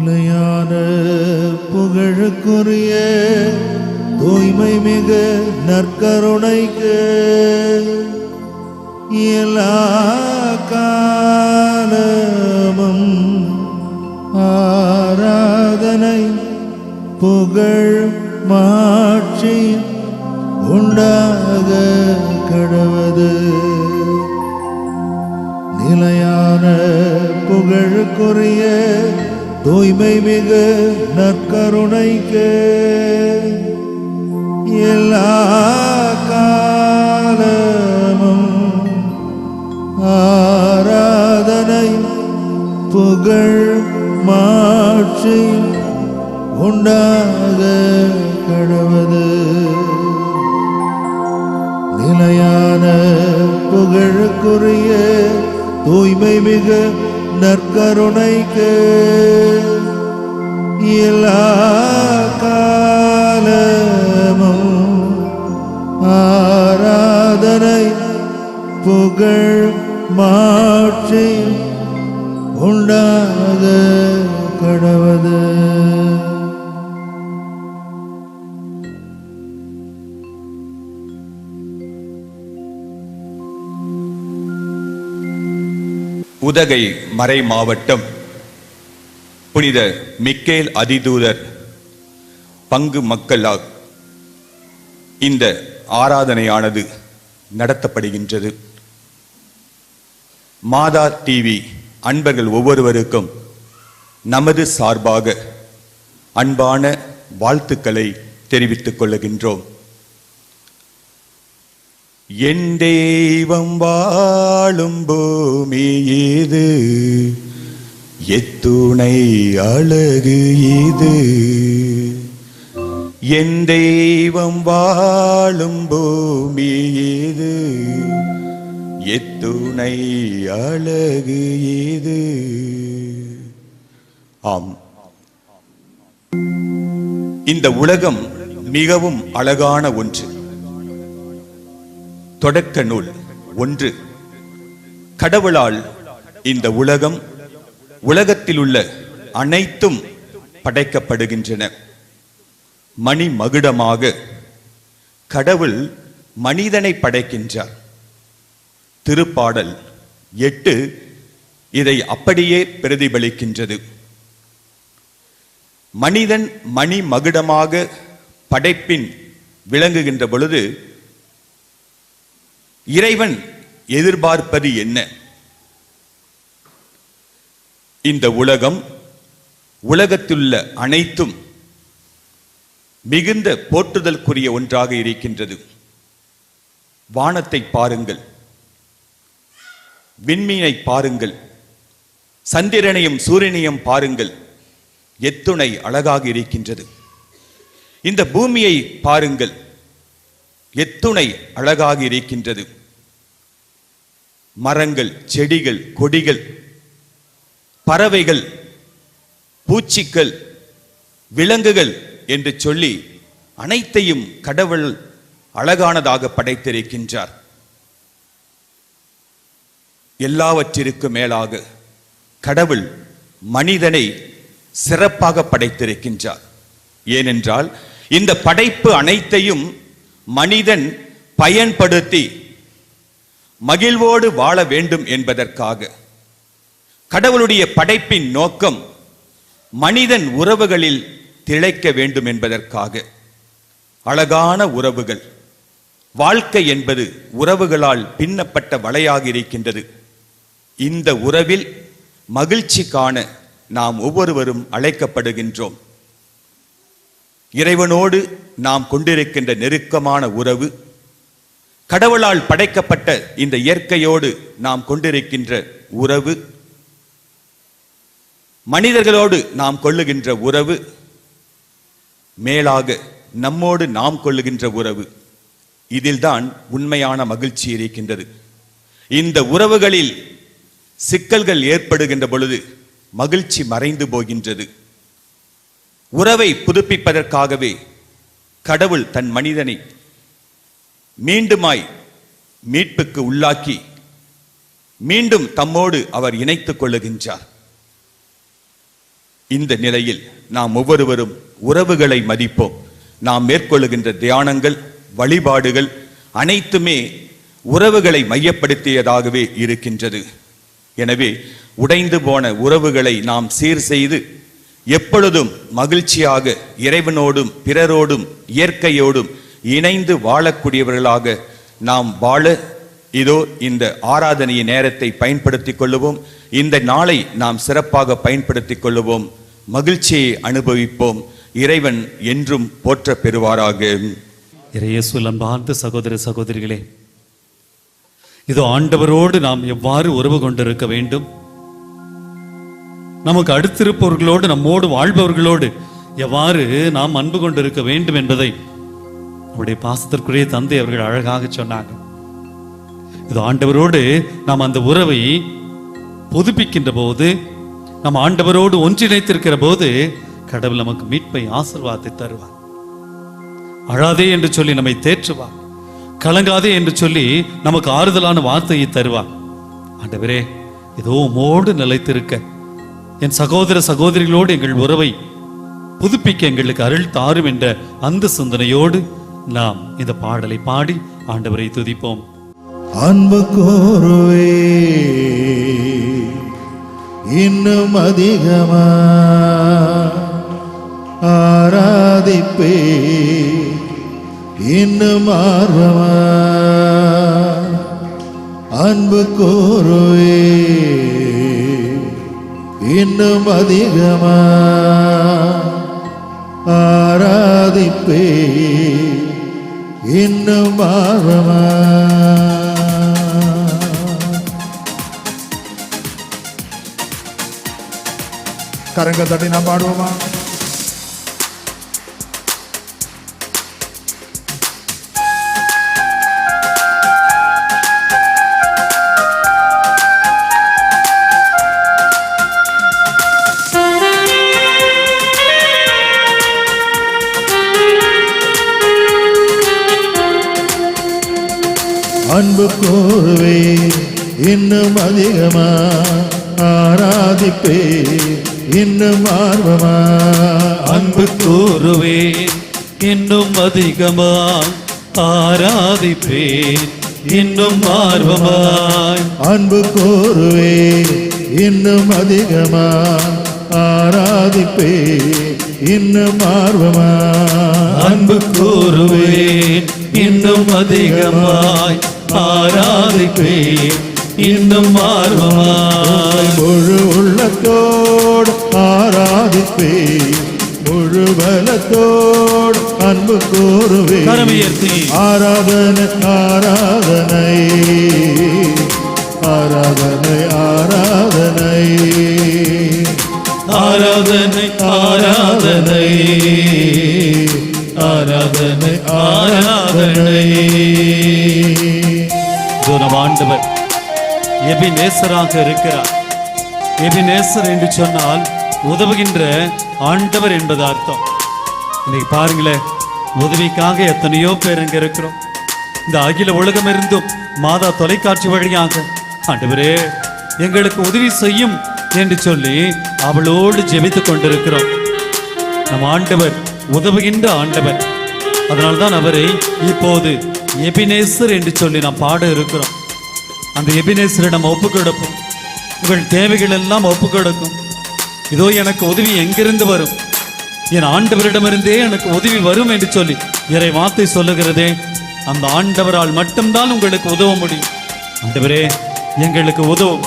நிலையான புகழுக்குரிய தூய்மை மிகு நற்கருணைக்கு எல்லா காலமும் ஆராதனை புகழ் மாட்சி உண்டாக கடவது. நிலையான புகழுக்குரிய தூய்மை மிகு நற்கருணைக்கு எல்லா காலமும் ஆராதனை புகழ் மாட்சி உண்டாக கடவது. நிலையான புகழுக்குரிய தூய்மை மிகு நற்கருணைக்கு எல்லா காலமும் ஆராதனை புகழ் மாட்சி உண்டாக கடவது. உதகை மறை மாவட்டம் புனித மிக்கேல் அதிதூதர் பங்கு மக்களால் இந்த ஆராதனையானது நடத்தப்படுகின்றது. மாதா டிவி அன்பர்கள் ஒவ்வொருவருக்கும் நமது சார்பாக அன்பான வாழ்த்துக்களை தெரிவித்துக் கொள்ளுகின்றோம். என் தெய்வம் வாழும் பூமி இது, எத்துணை அழகு இது. என் தெய்வம் வாழும் பூமி இது, எத்துணை அழகு இது. ஆம், இந்த உலகம் மிகவும் அழகான ஒன்று. தொடக்க நூல் 1. கடவுளால் இந்த உலகம், உலகத்தில் உள்ள அனைத்தும் படைக்கப்படுகின்றன. மணி மகுடமாக கடவுள் மனிதனை படைக்கின்றார். திருப்பாடல் 8 இதை அப்படியே பிரதிபலிக்கின்றது. மனிதன் மணி மகுடமாக படைப்பின் விளங்குகின்ற பொழுது இறைவன் எதிர்பார்ப்பது என்ன? இந்த உலகம், உலகத்திலுள்ள அனைத்தும் மிகுந்த போற்றுதலுக்குரிய ஒன்றாக இருக்கின்றது. வானத்தை பாருங்கள், விண்மீனை பாருங்கள், சந்திரனையும் சூரியனையும் பாருங்கள், எத்துணை அழகாக இருக்கின்றது. இந்த பூமியை பாருங்கள், எத்துணை அழகாக இருக்கின்றது. மரங்கள், செடிகள், கொடிகள், பறவைகள், பூச்சிகள், விலங்குகள் என்று சொல்லி அனைத்தையும் கடவுள் அழகானதாக படைத்திருக்கின்றார். எல்லாவற்றிற்கும் மேலாக கடவுள் மனிதனை சிறப்பாக படைத்திருக்கின்றார். ஏனென்றால் இந்த படைப்பு அனைத்தையும் மனிதன் பயன்படுத்தி மகிழ்வோடு வாழ வேண்டும் என்பதற்காக. கடவுளுடைய படைப்பின் நோக்கம் மனிதன் உறவுகளில் திளைக்க வேண்டும் என்பதற்காக. அழகான உறவுகள், வாழ்க்கை என்பது உறவுகளால் பின்னப்பட்ட வலையாக இருக்கின்றது. இந்த உறவில் மகிழ்ச்சி காண நாம் ஒவ்வொருவரும் அழைக்கப்படுகின்றோம். இறைவனோடு நாம் கொண்டிருக்கின்ற நெருக்கமான உறவு, கடவுளால் படைக்கப்பட்ட இந்த இயற்கையோடு நாம் கொண்டிருக்கின்ற உறவு, மனிதர்களோடு நாம் கொள்ளுகின்ற உறவு, மேலாக நம்மோடு நாம் கொள்ளுகின்ற உறவு, இதில்தான் உண்மையான மகிழ்ச்சி இருக்கின்றது. இந்த உறவுகளில் சிக்கல்கள் ஏற்படுகின்ற பொழுது மகிழ்ச்சி மறைந்து போகின்றது. உறவை புதுப்பிப்பதற்காகவே கடவுள் தன் மனிதனை மீண்டுமாய் மீட்புக்கு உள்ளாக்கி மீண்டும் தம்மோடு அவர் இணைத்துக் கொள்ளுகின்றார். இந்த நிலையில் நாம் ஒவ்வொருவரும் உறவுகளை மதிப்போம். நாம் மேற்கொள்ளுகின்ற தியானங்கள், வழிபாடுகள் அனைத்துமே உறவுகளை மையப்படுத்தியதாகவே இருக்கின்றது. எனவே உடைந்து போன உறவுகளை நாம் சீர் செய்து எப்பொழுதும் மகிழ்ச்சியாக இறைவனோடும் பிறரோடும் இயற்கையோடும் இணைந்து வாழக்கூடியவர்களாக நாம் வாழ இதோ இந்த ஆராதனையின் நேரத்தை பயன்படுத்திக் கொள்ளுவோம். இந்த நாளை நாம் சிறப்பாக பயன்படுத்திக் கொள்ளுவோம். மகிழ்ச்சியை அனுபவிப்போம். இறைவன் என்றும் போற்ற பெறுவாராக. இறையேசுவில் அன்பார்ந்த சகோதர சகோதரிகளே, இதோ ஆண்டவரோடு நாம் எவ்வாறு உறவு கொண்டிருக்க வேண்டும், நமக்கு அடுத்திருப்பவர்களோடு நம்மோடு வாழ்பவர்களோடு எவ்வாறு நாம் அன்பு கொண்டிருக்க வேண்டும் என்பதை அவருடைய பாசத்திற்குரிய தந்தை அவர்கள் அழகாக சொன்னாங்க. இது ஆண்டவரோடு நாம் அந்த உறவை புதுப்பிக்கின்ற போது, நாம் ஆண்டவரோடு ஒன்றிணைத்திருக்கிற போது கடவுள் நமக்கு மீட்பை ஆசீர்வாதத்தை தருவார். அழாதே என்று சொல்லி நம்மை தேற்றுவார். கலங்காதே என்று சொல்லி நமக்கு ஆறுதலான வார்த்தையை தருவார். ஆண்டவரே, ஏதோ உம்மோடு நிலைத்திருக்க என் சகோதர சகோதரிகளோடு எங்கள் உறவை புதுப்பிக்க எங்களுக்கு அருள் தாரும் என்ற அந்த சிந்தனையோடு நாம் இந்த பாடலை பாடி ஆண்டவரை துதிப்போம். அன்பு கோருவே இன்னும் அதிகமா ஆராதிப்பே இன்னும் ஆர்வமா அன்பு கோருவே இன்னும் அதிகமா ஆராதிப்பே இன்னும் ஆர்வமா. கரங்கள் தட்டி நாம் பாடுவோமா? அன்பு கோருவே இன்னும் அதிகமா ஆராதிப்பே இன்னும் ஆர்வமா. அன்பு கூறுவே இன்னும் அதிகமாய் ஆராதிப்பேன் இன்னும் ஆர்வமாய். அன்பு கோருவே இன்னும் அதிகமா ஆராதிப்பே இன்னும் ஆர்வமா. அன்பு கூறுவேன் இன்னும் அதிகமாய் ஆராதிப்பேன் இன்னும் ஆர்வமாய். முழு உள்ளத்தோடு ஆராதிப்பே முழு பலத்தோடு அன்பு கூறுவே. ஆராதனை ஆராதனை ஆராதனை ஆராதனை ஆராதனை ஆராதனை ஆராதனை ஆராதனை. நம் ஆண்டவர் எபினேசராக இருக்கிறார். எபினேசர் என்று சொன்னால் உதவுகின்ற ஆண்டவர் என்பது அர்த்தம். இன்னைக்கு பாருங்களேன், உதவிக்காக எத்தனையோ பேர் இங்க இருக்கிறோம். இந்த அகில உலகம் இருந்தும் மாதா தொலைக்காட்சி வழியாக ஆண்டவரே எங்களுக்கு உதவி செய்யும் என்று சொல்லி அவளோடு ஜெபித்துக் கொண்டிருக்கிறோம். நம் ஆண்டவர் உதவுகின்ற ஆண்டவர். அதனால்தான் அவரை இப்போது எபினேசர் என்று சொல்லி நாம் பாட இருக்கிறோம். அந்த எபினேசரிடம் ஒப்பு கொடுப்போம். உங்கள் தேவைகள் எல்லாம் ஒப்பு கொடுக்கும். இதோ எனக்கு உதவி எங்கிருந்து வரும், என் ஆண்டவரிடமிருந்தே எனக்கு உதவி வரும் என்று சொல்லி இறை வார்த்தை சொல்லுகிறதே. அந்த ஆண்டவரால் மட்டும்தான் உங்களுக்கு உதவ முடியும். ஆண்டவரே எங்களுக்கு உதவும்,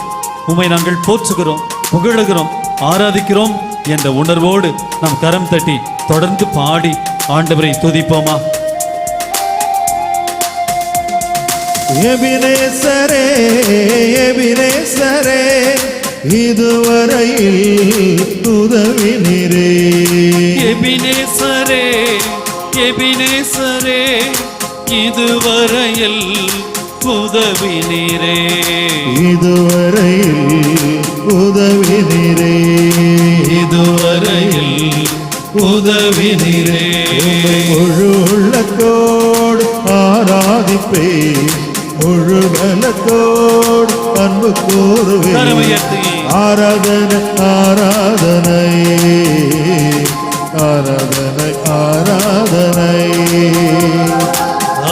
உம்மை நாங்கள் போற்றுகிறோம், புகழுகிறோம், ஆராதிக்கிறோம் என்ற உணர்வோடு நாம் கரம் தட்டி தொடர்ந்து பாடி ஆண்டவரை துதிப்போமா? எபினேசரே எபினேசரே இதுவரையில் உதவினீரே. எபினேசரே எபினேசரே இதுவரையில் உதவினீரே. இதுவரையில் உதவினீரே. இதுவரையில் உதவினீரே. முழு உள்ளத்தோடு ஆராதிப்பே முழு பலத்தோடு அன்பு கூறுவே. கரமுயர்த்தி ஆராதனை ஆராதனை ஆராதனை ஆராதனை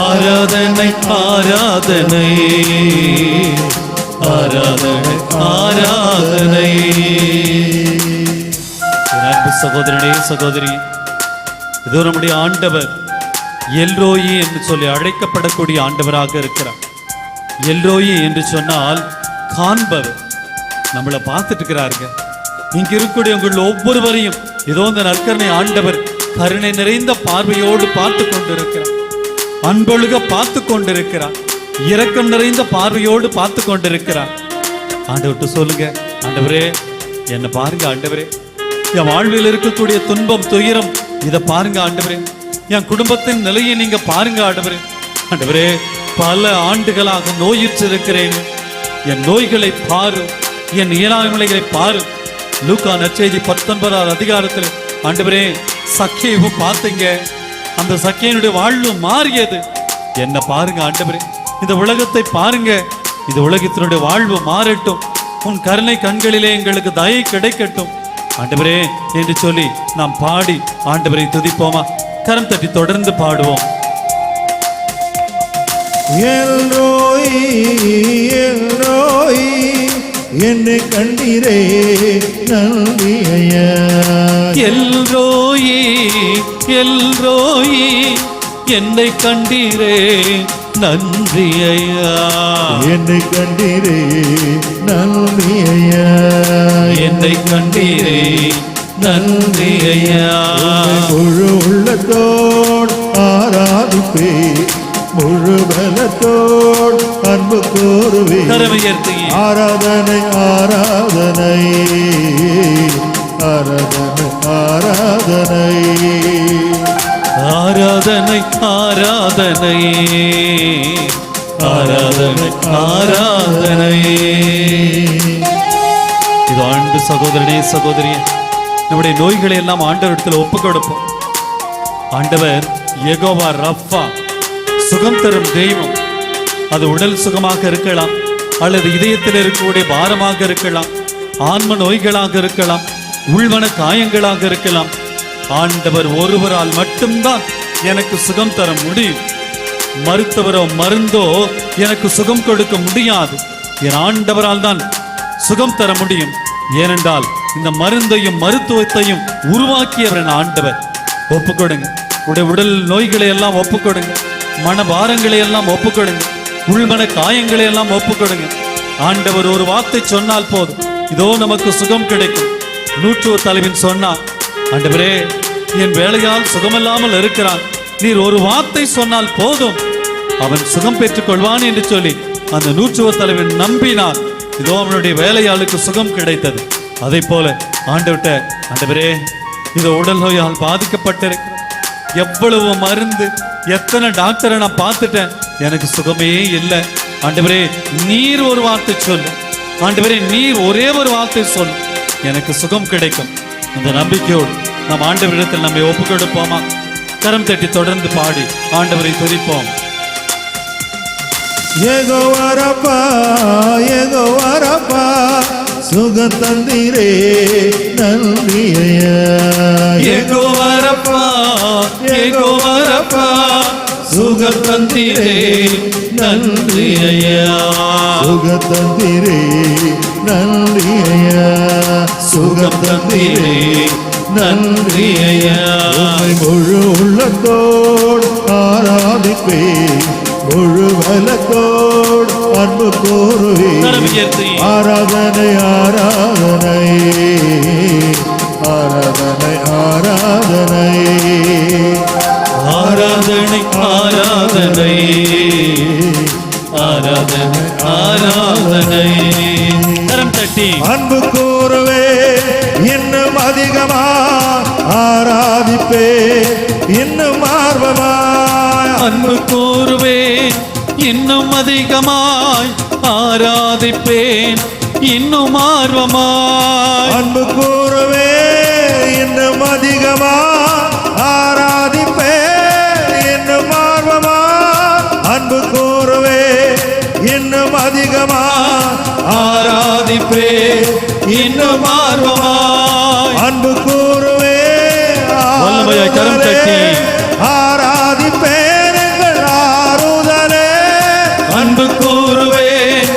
ஆராதனை ஆராதனை ஆராதனை ஆராதனை. அன்பு சகோதரனே சகோதரி, இதோ நம்முடைய ஆண்டவர் எல்ரோயி என்று சொல்லி அழைக்கப்படக்கூடிய ஆண்டவராக இருக்கிறார். எல்ரோயி என்று சொன்னால் காண்பவர், நம்மளை பார்த்துட்டு இருக்கிறாருங்க. இங்க இருக்கக்கூடிய உங்கள் ஒவ்வொருவரையும் ஏதோ இந்த நற்கருணை ஆண்டவர் கருணை நிறைந்த பார்வையோடு பார்த்து கொண்டிருக்கிறார், அன்பொழுக பார்த்து கொண்டிருக்கிறார், இரக்கம் நிறைந்த பார்வையோடு பார்த்து கொண்டிருக்கிறார். ஆண்டவர்கிட்ட சொல்லுங்க, ஆண்டவரே என்ன பாருங்க, ஆண்டவரே என் வாழ்வில் இருக்கக்கூடிய துன்பம் துயரம் இதை பாருங்க ஆண்டவரே, என் குடும்பத்தின் நிலையை நீங்க பாருங்க ஆண்டவரே. ஆண்டவரே பல ஆண்டுகளாக நோயுற்று இருக்கிறேன், என் நோய்களை பாரு, என் இயலாமைகளை பாரு. லூக்கா நற்செய்தி 19வது அதிகாரத்தில் ஆண்டவரே சக்கேவை பார்த்தீங்க, அந்த சக்கேனுடைய வாழ்வு மாறியது. என்ன பாருங்க ஆண்டவரே, இந்த உலகத்தை பாருங்க, இந்த உலகத்தினுடைய வாழ்வு மாறட்டும், உன் கருணை கண்களிலே எங்களுக்கு தயை கிடைக்கட்டும் ஆண்டவரே என்று சொல்லி நாம் பாடி ஆண்டவரை துதிப்போமா? கரம் தட்டி தொடர்ந்து பாடுவோம். எல்ரோயி எல்ரோயி என்னை கண்டீரே நன்றி ஐயா. எல்ரோயி எல்ரோயி என்னை கண்டீரே நன்றி ஐயா. என்னை கண்டீரே நன்றி ஐயா. என்னை கண்டீரே நன்றி ஐயா. முழு உள்ளத்தோடு ஆராதிப்பே, முழு பலத்தோடு அன்பு கூறுவே. ஆராதனை ஆராதனை ஆராதனை ஆராதனை ஆராதனை ஆராதனை ஆராதனை ஆராதனை. இது ஆண்டு சகோதரனே சகோதரியே, நம்முடைய நோய்களை எல்லாம் ஆண்டவரிடத்தில் ஒப்பு கொடுப்போம். ஆண்டவர் யெகோவா ரஃபா, சுகம் தரும் தெய்வம். அது உடல் சுகமாக இருக்கலாம், அல்லது இதயத்தில் இருக்கக்கூடிய பாரமாக இருக்கலாம், ஆன்ம நோய்களாக இருக்கலாம், உள்மன காயங்களாக இருக்கலாம். ஆண்டவர் ஒருவரால் மட்டும்தான் எனக்கு சுகம் தர முடியும். மருத்துவரோ மருந்தோ எனக்கு சுகம் கொடுக்க முடியாது. என் ஆண்டவரால் தான் சுகம் தர முடியும். ஏனென்றால் இந்த மருந்தையும் மருத்துவத்தையும் உருவாக்கியவர் என் ஆண்டவர். ஒப்புக்கொடுங்க, உடைய உடல் நோய்களை எல்லாம் ஒப்புக்கொடுங்க, மனபாரங்களை எல்லாம் ஒப்புக்கொடுங்க, உள்மன காயங்களை எல்லாம் ஒப்புக்கொடுங்க. ஆண்டவர் ஒரு வார்த்தை சொன்னால் போதும், இதோ நமக்கு சுகம் கிடைக்கும். நூற்றுவ தலைவன் சொன்னார், ஆண்டவரே என் வேலையால் சுகமில்லாமல் இருக்கிறான், நீர் ஒரு வார்த்தை சொன்னால் போதும் அவன் சுகம் பெற்றுக் கொள்வான் என்று சொல்லி அந்த நூற்றுவ தலைவன் நம்பினார். இதோ அவனுடைய வேலையாளுக்கு சுகம் கிடைத்தது. அதை போல ஆண்டவர்கிட்ட, ஆண்டவரே இதோ உடல் நோயால் பாதிக்கப்பட்டிருக்கிறேன், எவ்வளவு மருந்து எத்தனை டாக்டரை நான் பார்த்துட்டேன், எனக்கு சுகமே இல்லை. ஆண்டவரே நீர் ஒரு வார்த்தை சொல்லு, ஆண்டவரே நீர் ஒரே ஒரு வார்த்தை சொல்லு, எனக்கு சுகம் கிடைக்கும். இந்த நம்பிக்கையோடு நம் ஆண்டவரிடத்தில் நம்மை ஒப்புக் கொடுப்போமா? கரம் தட்டி தொடர்ந்து பாடி ஆண்டவரை துதிப்போம். யெகோவா ரப்பா யெகோவா ரப்பா சுகம் தந்தீரே நன்றி ஐயா. யெகோவா ரப்பா யெகோவா ரப்பா சுகம் தந்தீரே நன்றி ஐயா. சுகம் தந்தீரே நன்றி ஐயா. சுகம் தந்தீரே நன்றி ஐயா. முழு உள்ளத்தோடு ஆராதிப்பே, முழு பலத்தோடு அன்பு கூறுவே. ஆராதனை ஆராதனை ஆராதனை ஆராதனை ஆராதனை ஆராதனை ஆராதனை ஆராதனை. கரம் தட்டி அன்பு கூறுவே, இன்னும் அதிகமா ஆராதிப்பே, இன்னும் ஆர்வமாய் அன்பு கூறுவேன், இன்னும் அதிகமாய் ஆராதிப்பேன், இன்னும் ஆர்வமாய். அன்பு கூறுவே, இன்னும் அதிகமாய் ஆராதிப்பே, இன்னும் ஆர்வமாய். அன்பு கூறுவே, இன்னும் அதிகமாய் ஆராதிப்பே, இன்னும் ஆர்வமாய். அன்பு கூறுவே, தட்டி ஆராதிப்பேன் எங்கள் ஆறுதலே. அன்பு கூறுவேன்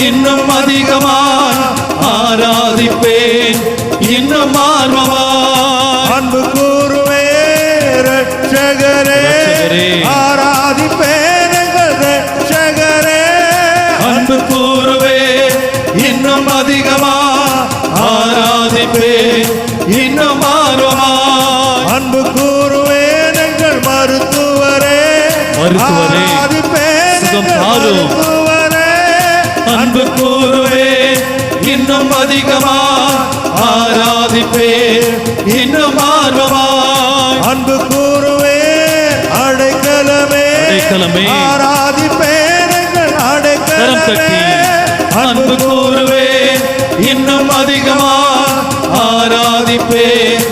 இன்னும் அதிகமாய், ஆராதிப்பேன் இன்னும் ஆர்வமாய். அன்பு கூறுவே ரட்சகரே, ஆராதிப்பேன் எங்கள் ரட்சகரே. அன்பு கூறுவேன் இன்னும் அதிகமாய், ஆராதிப்பேன் இன்னும் ஆர்வமாய். அன்பு கூறுவேன் எங்கள் மருத்துவரே, மருத்துவரே, ஆராதிப்பேன் சுகம் எங்கள் தாரும். மருத்துவரே. அன்பு கூறுவேன் இன்னும் அதிகமாய், ஆராதிப்பேன் இன்னும் ஆர்வமாய். அன்பு கூறுவேன் அடைக்கலமே, அடைக்கலமே, ஆராதிப்பேன் எங்கள் கரம் தட்டி அடைக்கலமே. அன்பு கூறுவேன் இன்னும் அதிகமாய், ஆராதிப்பேன்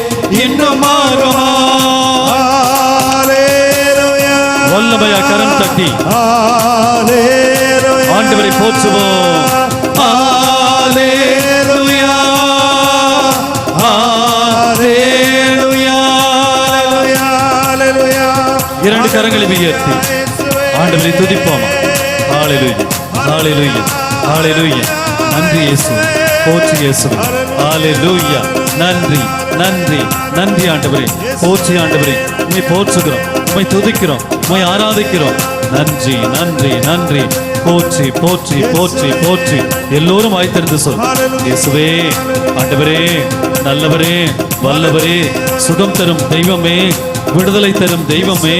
இன்னும் ஆர்வமாய். ஹல்லேலூயா, வல்லமையா கரம் தட்டி ஹல்லேலூயா. ஆண்டவரை போற்றுவோம். ஹல்லேலூயா, ஹல்லேலூயா. ஹல்லேலூயா. இரண்டு கரங்களை உயர்த்தி ஆண்டவரை துதிப்போமா. ஹல்லேலூயா, ஹல்லேலூயா, ஹல்லேலூயா. நன்றி இயேசு, போற்றி இயேசு. ஹல்லேலூயா. நன்றி, நன்றி, நன்றி ஆண்டவரே, போற்றி ஆண்டவரே. உம்மை போற்றுகிறோம், உம்மை துதிக்கிறோம், உம்மை ஆராதிக்கிறோம். நன்றி, நன்றி, நன்றி. போற்றி, போற்றி, போற்றி, போற்றி. எல்லோரும் வாய்த்திருந்து சொல். இயேசுவே, ஆண்டவரே, நல்லவரே, வல்லவரே, சுகம் தரும் தெய்வமே, விடுதலை தரும் தெய்வமே,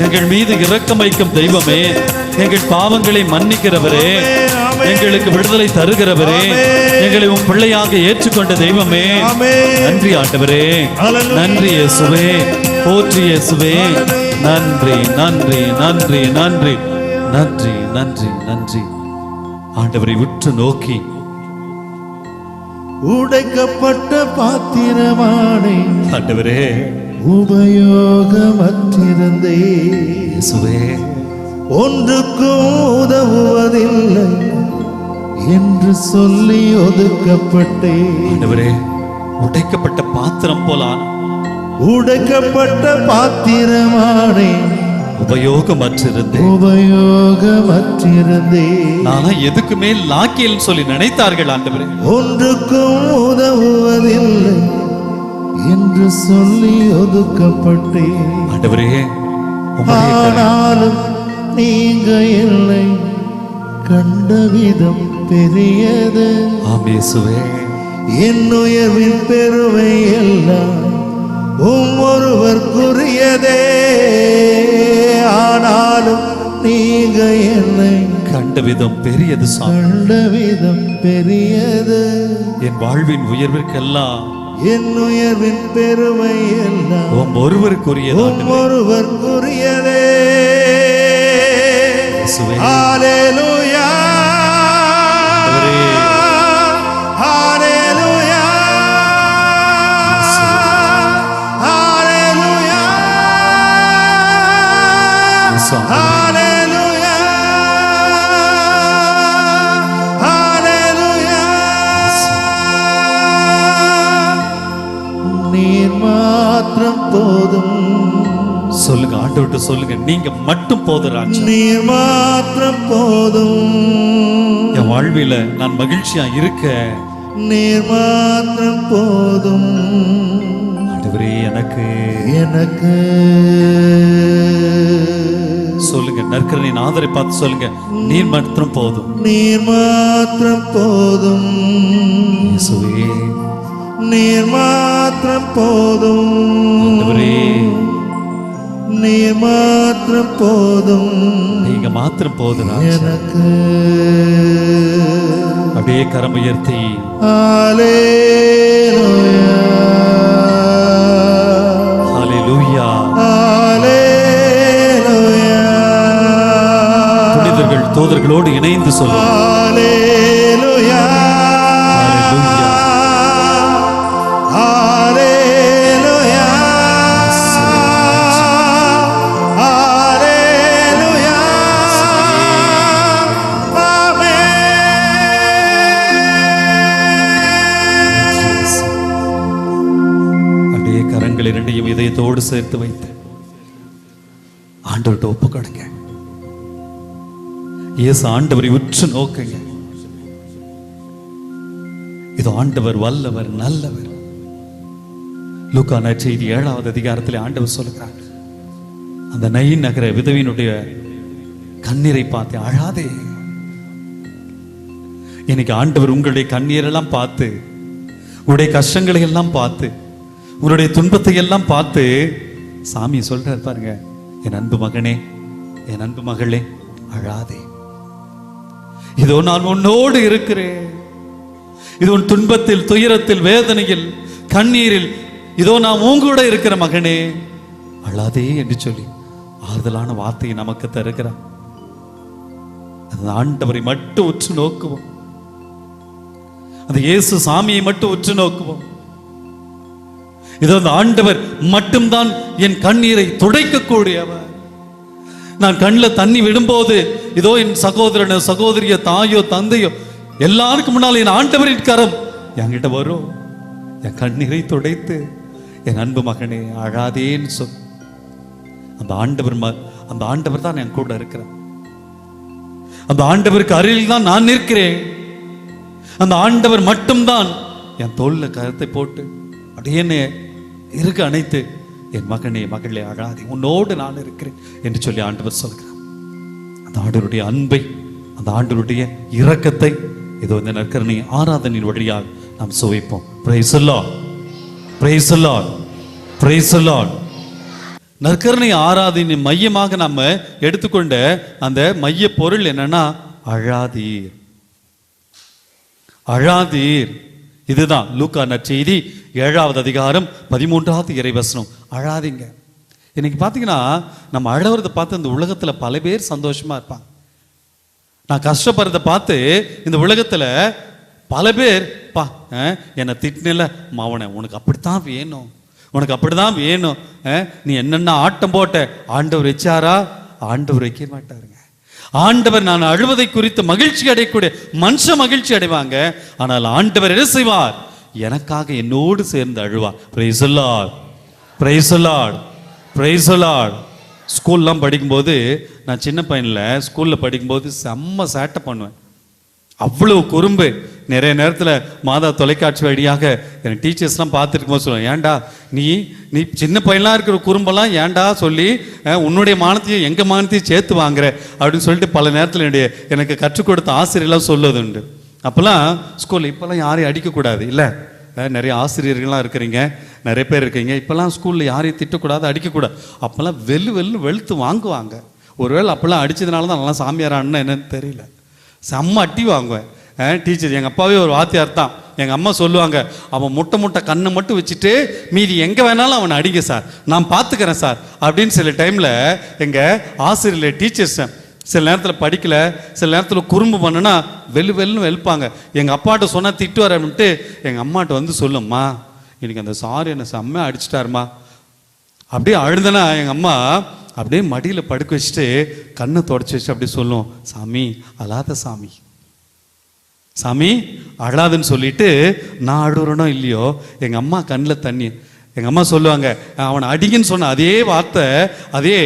எங்கள் மீது இரக்கம் வைக்கும் தெய்வமே, எங்கள் பாவங்களை மன்னிக்கிறவரே, எங்களுக்கு விடுதலை தருகிறவரே, எங்களை உம் பிள்ளையாக ஏற்றுக்கொண்ட தெய்வமே, நன்றி ஆண்டவரே, நன்றி இயேசுவே, போற்றி இயேசுவே. நன்றி, நன்றி, நன்றி, நன்றி, நன்றி, நன்றி, நன்றி. ஆண்டவரை உற்று நோக்கி உடைக்கப்பட்ட பாத்திரமானே, ஆண்டவரே, உபயோகமற்றிருந்தே, இயேசுவே, ஒன்றுக்கும் உதவுவதில்லை என்று சொல்லி ஒதுக்கப்பட்டே. ஆண்டவரே, உடைக்கப்பட்ட பாத்திரம் போலான உடைக்கப்பட்ட பாத்திரமானே, உபயோகமற்றிருந்தேன். உபயோகமற்றிருந்தே, நானா எதுக்குமே லாக்கியல் சொல்லி நினைத்தார்கள் ஆண்டவரே. ஒன்றுக்கும் உதவுவதில்லை என்று சொல்லி ஒதுக்கப்பட்டே. ஆண்டவரே, உம்முடைய கரம் ஆனாலும் நீங்க இல்லை கண்ட விதம் பெரியது. ஆம் இயேசுவே, என் உயர்வின் பெருமை எல்லாம் ஒருவருக்குரியதே. ஆனாலும் நீங்க என்னை கண்ட விதம் பெரியது சாமி. கண்ட விதம் பெரியது. என் வாழ்வின் உயர்விற்கெல்லாம் என் உயர்வின் பெருமை எல்லாம் உம் ஒருவருக்குரியது ஆண்டவரே. ஒருவருக்குரியதே. இயேசுவே, ஹல்லேலூயா, ஆண்டவரே, ஹல்லேலூயா, ஹல்லேலூயா, இயேசு ஆண்டவரே. ஹல்லேலூயா, ஹல்லேலூயா. நீர் மாத்திரம் போதும், சொல்லுங்க ஆண்டவர்கிட்ட சொல்லுங்க, நீங்க மட்டும் போதும் ராஜா. நீர் மாத்திரம் போதும், என் வாழ்வில நான் மகிழ்ச்சியா இருக்க நீர் மாத்திரம் போதும். ஆண்டவரே, எனக்கு எனக்கு சொல்லுங்க, நற்கரனின் ஆதரை பார்த்து சொல்லுங்க, நீர் மாத்திரம் போதும். நீர் மாத்திரம் போதும், இயேசுவே, நீர் மாத்திரம் போதும். ஆண்டவரே, நீர் மாத்திரம் போதும் நீங்க மாத்திரம் போதும் ராஜா. எனக்கு. அப்படியே கரம் உயர்த்தி ஹல்லேலூயா, ஹல்லேலூயா. ஹல்லேலூயா, புனிதர்கள் தூதர்களோடு இணைந்து சொல்லுங்க. ஹல்லேலூயா, ஹல்லேலூயா. ஹல்லேலூயா, ஹல்லேலூயா. ஆமென். அப்படியே கரங்கள் இரண்டையும் இதயத்தோடு சேர்த்து வைத்து ஆண்டவர்கிட்ட ஒப்பு கொடுங்க. இயேசு ஆண்டவரை உற்று நோக்குங்க. இது ஆண்டவர் வல்லவர், நல்லவர். லூக்கா நற்செய்தி 7வது அதிகாரத்தில் ஆண்டவர் சொல்லுகிறார், அந்த நயின் நகர விதவியினுடைய கண்ணீரை பார்த்து அழாதே. இன்னைக்கு ஆண்டவர் உங்களுடைய கண்ணீரெல்லாம் பார்த்து, உங்களுடைய கஷ்டங்களை எல்லாம் பார்த்து, உங்களுடைய துன்பத்தை எல்லாம் பார்த்து சாமி சொல்றாரு பாருங்க, என் அன்பு மகனே, என் அன்பு மகளே, அழாதே. இதோ நான் உன்னோடு இருக்கிறேன். இது உன் துன்பத்தில், துயரத்தில், வேதனையில், கண்ணீரில் இதோ நான் உங்களோட இருக்கிற மகனே, அழாதே என்று சொல்லி ஆறுதலான வார்த்தையை நமக்கு தருகிறார். அந்த ஆண்டவரை மட்டும் உற்று நோக்குவோம். அந்த இயேசு சாமியை மட்டும் உற்று நோக்குவோம். இதோ அந்த ஆண்டவர் மட்டும்தான் என் கண்ணீரை துடைக்கக்கூடியவர். நான் கண்ணில் தண்ணி விடும்போது இதோ என் சகோதரனோ சகோதரியோ தாயோ தந்தையோ எல்லாருக்கும் முன்னால் என் ஆண்டவரின் கரம் என்கிட்ட வரும். என் கண்ணீரை துடைத்து என் அன்பு மகனே அழாதேன்னு சொல். அந்த ஆண்டவர் தான் என் கூட இருக்கிறார். அந்த ஆண்டவருக்கு அருகில் தான் நான் நிற்கிறேன். அந்த ஆண்டவர் மட்டும்தான் என் தோல்ல கரத்தை போட்டு அப்படியே இருக்க அணைத்து, என் மகனே மகளே அழாதே, உன்னோடு நான் இருக்கிறேன் என்று சொல்லி ஆண்டவர் சொல்கிறார். அந்த ஆண்டவருடைய அன்பை, அந்த ஆண்டவருடைய இரக்கத்தை ஏதோ இந்த நற்கருணை ஆராதனையின் வழியாக நாம் சுவைப்போம். Praise the Lord, praise the Lord, praise the Lord. நற்கருணை ஆராதனை மையமாக நம்ம எடுத்துக்கொண்ட அந்த மைய பொருள் என்னன்னா, அழாதீர், அழாதீர். இதுதான் லூக்கா நற்செய்தி 7வது அதிகாரம் 13வது இறைவசனம். அழாதீங்க. இன்னைக்கு பார்த்தீங்கன்னா நம்ம அழகிறத பார்த்து இந்த உலகத்தில் பல பேர் சந்தோஷமா இருப்பாங்க. நான் கஷ்டப்படுறத பார்த்து இந்த உலகத்தில் பல பேர் பா என்னை திட்டினில்ல மாவனை, உனக்கு அப்படித்தான் வேணும், உனக்கு அப்படிதான் வேணும், நீ என்னென்ன ஆட்டம் போட்ட, ஆண்டவர் வச்சாரா? ஆண்டவர் வைக்க மாட்டாருங்க. ஆண்டவர் நான் அழுவதை குறித்து மகிழ்ச்சி அடையக்கூடிய மனுஷ மகிழ்ச்சி அடைவாங்க. ஆனால் ஆண்டவர் என்ன செய்வார்? எனக்காக என்னோடு சேர்ந்து அழுவார். Praise the Lord, praise the Lord, praise the Lord. ஸ்கூல்லாம் படிக்கும்போது, நான் சின்ன பையனில் ஸ்கூலில் படிக்கும்போது செம்ம சேட்டை பண்ணுவேன். அவ்வளவு குறும்பு. நிறைய நேரத்தில் மாதா தொலைக்காட்சி வழியாக என் டீச்சர்ஸ்லாம் பார்த்துருக்கும்போது சொல்லுவேன், ஏன்டா நீ சின்ன பையனாக இருக்கிற குறும்பெல்லாம் ஏன்டா சொல்லி உன்னுடைய மானத்தையும் எங்கள் மானத்தையும் சேர்த்து வாங்குற அப்படின்னு சொல்லிட்டு பல நேரத்தில் எனக்கு கற்றுக் கொடுத்த ஆசிரியர்லாம் சொல்லுவது உண்டு. அப்போல்லாம் ஸ்கூலில் இப்போல்லாம் யாரையும் அடிக்கக்கூடாது இல்லை, நிறைய ஆசிரியர்கள்லாம் இருக்கிறீங்க, நிறைய பேர் இருக்கீங்க. இப்போல்லாம் ஸ்கூலில் யாரையும் திட்டக்கூடாது, அடிக்கக்கூடாது. அப்போல்லாம் வெளுத்து வாங்குவாங்க. ஒருவேளை அப்போல்லாம் அடித்ததுனால தான் நல்லா சாமியாரான்னு என்னன்னு தெரியல, செம்ம அட்டி வாங்குவேன். டீச்சர், எங்கள் அப்பாவே ஒரு வாத்தியார் தான். எங்கள் அம்மா சொல்லுவாங்க, அவன் முட்டை கண்ணை மட்டும் வச்சுட்டு மீதி எங்கே வேணாலும் அவனை அடிங்க சார், நான் பார்த்துக்கிறேன் சார் அப்படின்னு. சில டைமில் எங்கள் ஆசிரியர் டீச்சர்ஸ் சில நேரத்தில் படிக்கலை, சில நேரத்தில் குறும்பு பண்ணுன்னா வெளுன்னு வெளுப்பாங்க. எங்கள் அப்பாட்ட சொன்னால் திட்டு வரன்ட்டு எங்கள் அம்மாட்ட வந்து சொல்லும்மா, இன்னைக்கு அந்த சார் என்னை செம்மையாக அடிச்சிட்டாருமா. அப்படியே அழுந்தனா எங்கள் அம்மா அப்படியே மடியில் படுக்க வச்சுட்டு கண்ணை தொடச்சி வச்சு அப்படி சொல்லும், சாமி அழாத சாமி, சாமி அழாதுன்னு சொல்லிட்டு நான் அழுறனோ இல்லையோ எங்கள் அம்மா கண்ணில் தண்ணி. எங்கள் அம்மா சொல்லுவாங்க, அவனை அடிங்கன்னு சொன்ன அதே வார்த்தை, அதே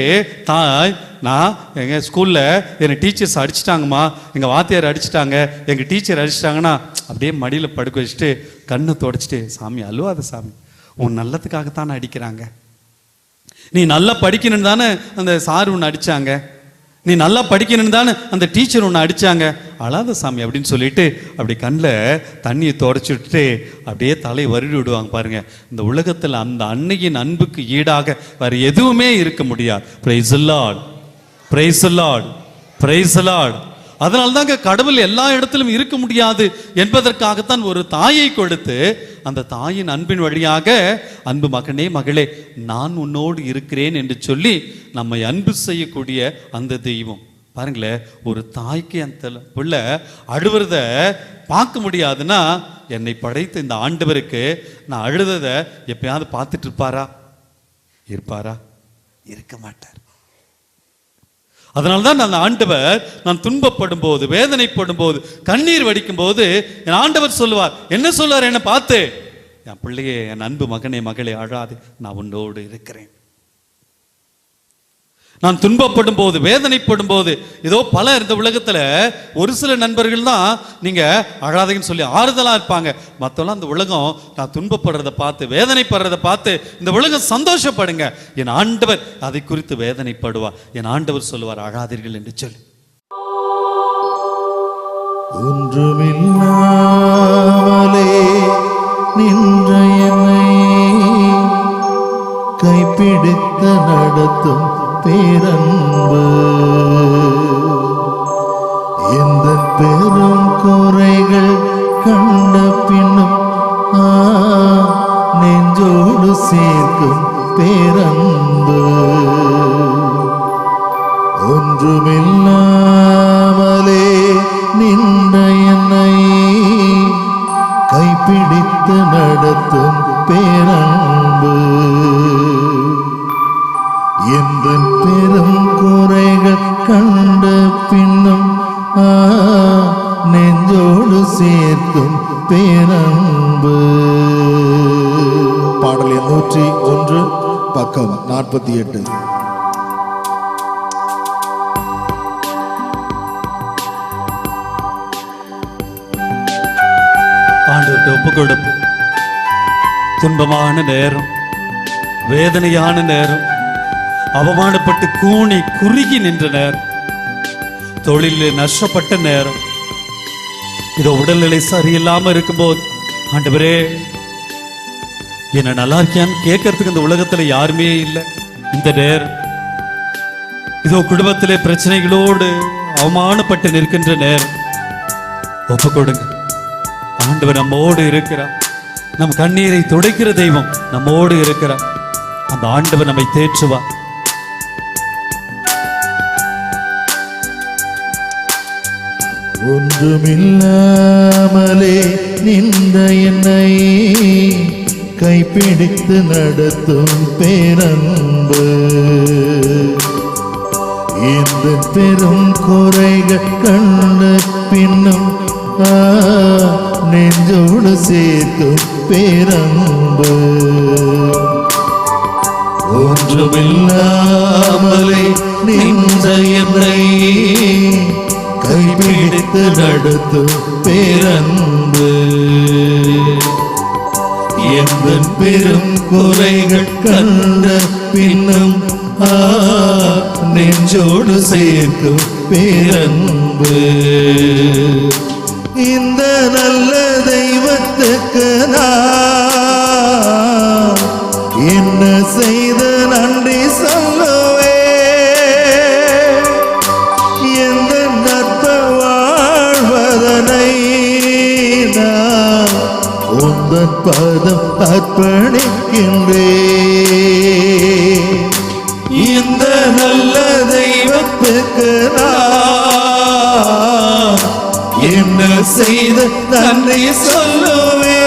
தாய், நான் எங்கள் ஸ்கூலில் என்னை டீச்சர்ஸ் அடிச்சிட்டாங்கம்மா, எங்கள் வாத்தியார் அடிச்சிட்டாங்க, எங்கள் டீச்சர் அடிச்சிட்டாங்கன்னா அப்படியே மடியில் படுக்க வச்சுட்டு கண்ணை தொடச்சிட்டு, சாமி அழுவாத சாமி, உன் நல்லதுக்காகத்தானே அடிக்கிறாங்க, நீ நல்லா படிக்கணும்னு தானே அந்த சார் உன்னை அடித்தாங்க, நீ நல்லா படிக்கணும்னு தானே அந்த டீச்சர் உன்னை அடித்தாங்க, அழாத சாமி அப்படின்னு சொல்லிட்டு அப்படி கண்ணில் தண்ணியை தொடச்சி விட்டுட்டு அப்படியே தலையை வருடி விடுவாங்க. பாருங்க, இந்த உலகத்தில் அந்த அன்னையின் அன்புக்கு ஈடாக வேறு எதுவுமே இருக்க முடியாது. Price the Lord, praise the Lord, praise the Lord. அதனால தாங்க கடவுள் எல்லா இடத்திலும் இருக்க முடியாது என்பதற்காகத்தான் ஒரு தாயை கொடுத்து அந்த தாயின் அன்பின் வழியாக, அன்பு மகனே மகளே நான் உன்னோடு இருக்கிறேன் என்று சொல்லி நம்மை அன்பு செய்யக்கூடிய அந்த தெய்வம். பாருங்களேன், ஒரு தாய்க்கு அந்த பிள்ளை அழுவுறத பார்க்க முடியாதுன்னா, என்னை படைத்த இந்த ஆண்டவருக்கு நான் அழுததை எப்பயாவது பார்த்துட்டு இருப்பாரா? இருக்க மாட்டார். அதனால்தான் அந்த ஆண்டவர் நான் துன்பப்படும் போது, வேதனைப்படும் போது, கண்ணீர் வடிக்கும் போது என் ஆண்டவர் சொல்லுவார், என்ன சொல்லுவார் என்னை பார்த்து, என் பிள்ளையே, என் அன்பு மகனே மகளே அழாது, நான் உன்னோடு இருக்கிறேன். நான் துன்பப்படும் போது, வேதனைப்படும் போது, ஏதோ பல இந்த உலகத்துல ஒரு சில நண்பர்கள் தான் நீங்க அழாதீங்கன்னு சொல்லி ஆறுதலா இருப்பாங்க. மற்றவெல்லாம் இந்த உலகம் நான் துன்பப்படுறதை பார்த்து, வேதனைப்படுறதை பார்த்து இந்த உலகம் சந்தோஷப்படுங்க. என் ஆண்டவர் அதை குறித்து வேதனைப்படுவார். என் ஆண்டவர் சொல்லுவார், அழாதீர்கள் என்று சொல்லி. ஒன்றுமில்லாமலே நின்ற என்னை கைப்பிடித்து நடத்தும் பேரன்பு, எந்த பெரும் குறைகள் கண்ட பின்னும் நெஞ்சோடு சேர்க்கும் பேரன்பு, ஒன்றுமில்லாமலே நின்ற என்னை கைப்பிடித்து நடத்தும் பேரன்பு, எந்த பெரும் குறைகள் கண்ட பின்னும் நெஞ்சோடு சேர்க்கும் பேரன்பு. பாடல் 101 பக்கம் 48. ஆண்டவர்கிட்ட ஒப்பு கொடுப்பு. துன்பமான நேரம், வேதனையான நேரம், அவமானப்பட்டு கூணி குறுகி நின்ற நேரம், தொழிலில் நஷ்டப்பட்ட நேரம், இதோ உடல்நிலை சரியில்லாம இருக்கும்போது, ஆண்டவரே என்ன நல்லா இருக்கியான்னு கேட்கறதுக்கு இந்த உலகத்துல யாருமே இல்லை. இந்த நேரம் இதோ குடும்பத்திலே பிரச்சனைகளோடு அவமானப்பட்டு நிற்கின்ற நேரம் ஒப்பு கொடுங்க. ஆண்டவர் நம்மோடு இருக்கிறார். நம் கண்ணீரை துடைக்கிற தெய்வம் நம்மோடு இருக்கிறார். அந்த ஆண்டவர் நம்மை தேற்றுவார். ஒன்றுமில்லாமலே நின்ற என்னை கைப்பிடித்து நடத்தும் பேரன்பு, இந்த பெரும் குறைகள் கண்ட பின்னும் நெஞ்சோடு சேர்க்கும் பேரன்பு, ஒன்றுமில்லாமலே நின்ற என்னை கைப்பிடித்து நடத்தும் பேரன்பு, எந்த பெரும் குறைகள் கண்ட பின்னும் நெஞ்சோடு சேர்க்கும் பேரன்பு, இந்த நல்ல தெய்வத்துக்கு நான் என்ன செய்த நன்றி சொல்லுவே, எந்த நட்ப வாழ்வதனை நான் உந்தன் பதம் அர்ப்பணிக்கின்றே, இந்த நல்ல தெய்வத்துக்கு நான் என்ன செய்த நன்றி சொல்லுவே,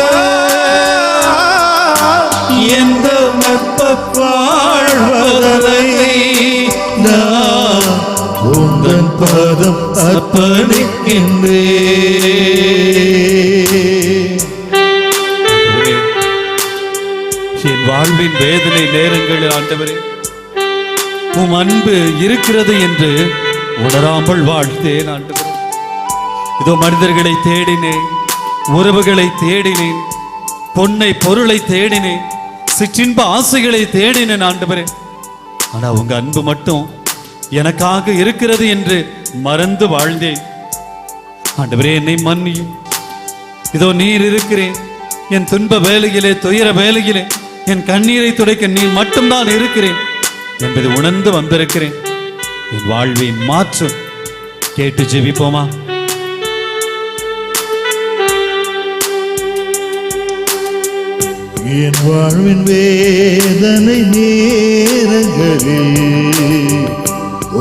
எந்த நட்ப வாழ்வதை நான் உந்தன் பதம் அர்ப்பணிக்கின்றே. என் வாழ்வின் வேதனை நேரங்களில் ஆண்டவரே உம் அன்பு இருக்கிறது என்று உணராமல் வாழ்த்தேன் ஆண்டவரே. இதோ மனிதர்களை தேடினேன், உறவுகளை தேடினேன், பொன்னை பொருளை தேடினேன், சிற்றின்ப ஆசைகளை தேடினேன் ஆண்டவரே. ஆனா உங்க அன்பு மட்டும் எனக்காக இருக்கிறது என்று மறந்து வாழ்ந்தேன் ஆண்டவரே. என்னை மன்னியும். இதோ நீர் இருக்கிறேன். என் துன்ப வேலையிலே, துயர வேலையிலே என் கண்ணீரை துடைக்க நீர் மட்டும்தான் இருக்கிறேன் என்பதை உணர்ந்து வந்திருக்கிறேன். என் வாழ்வை மாற்றும். கேட்டு ஜெபிப்போமா? என் வாழ்வின் வேதனை நேரங்களில்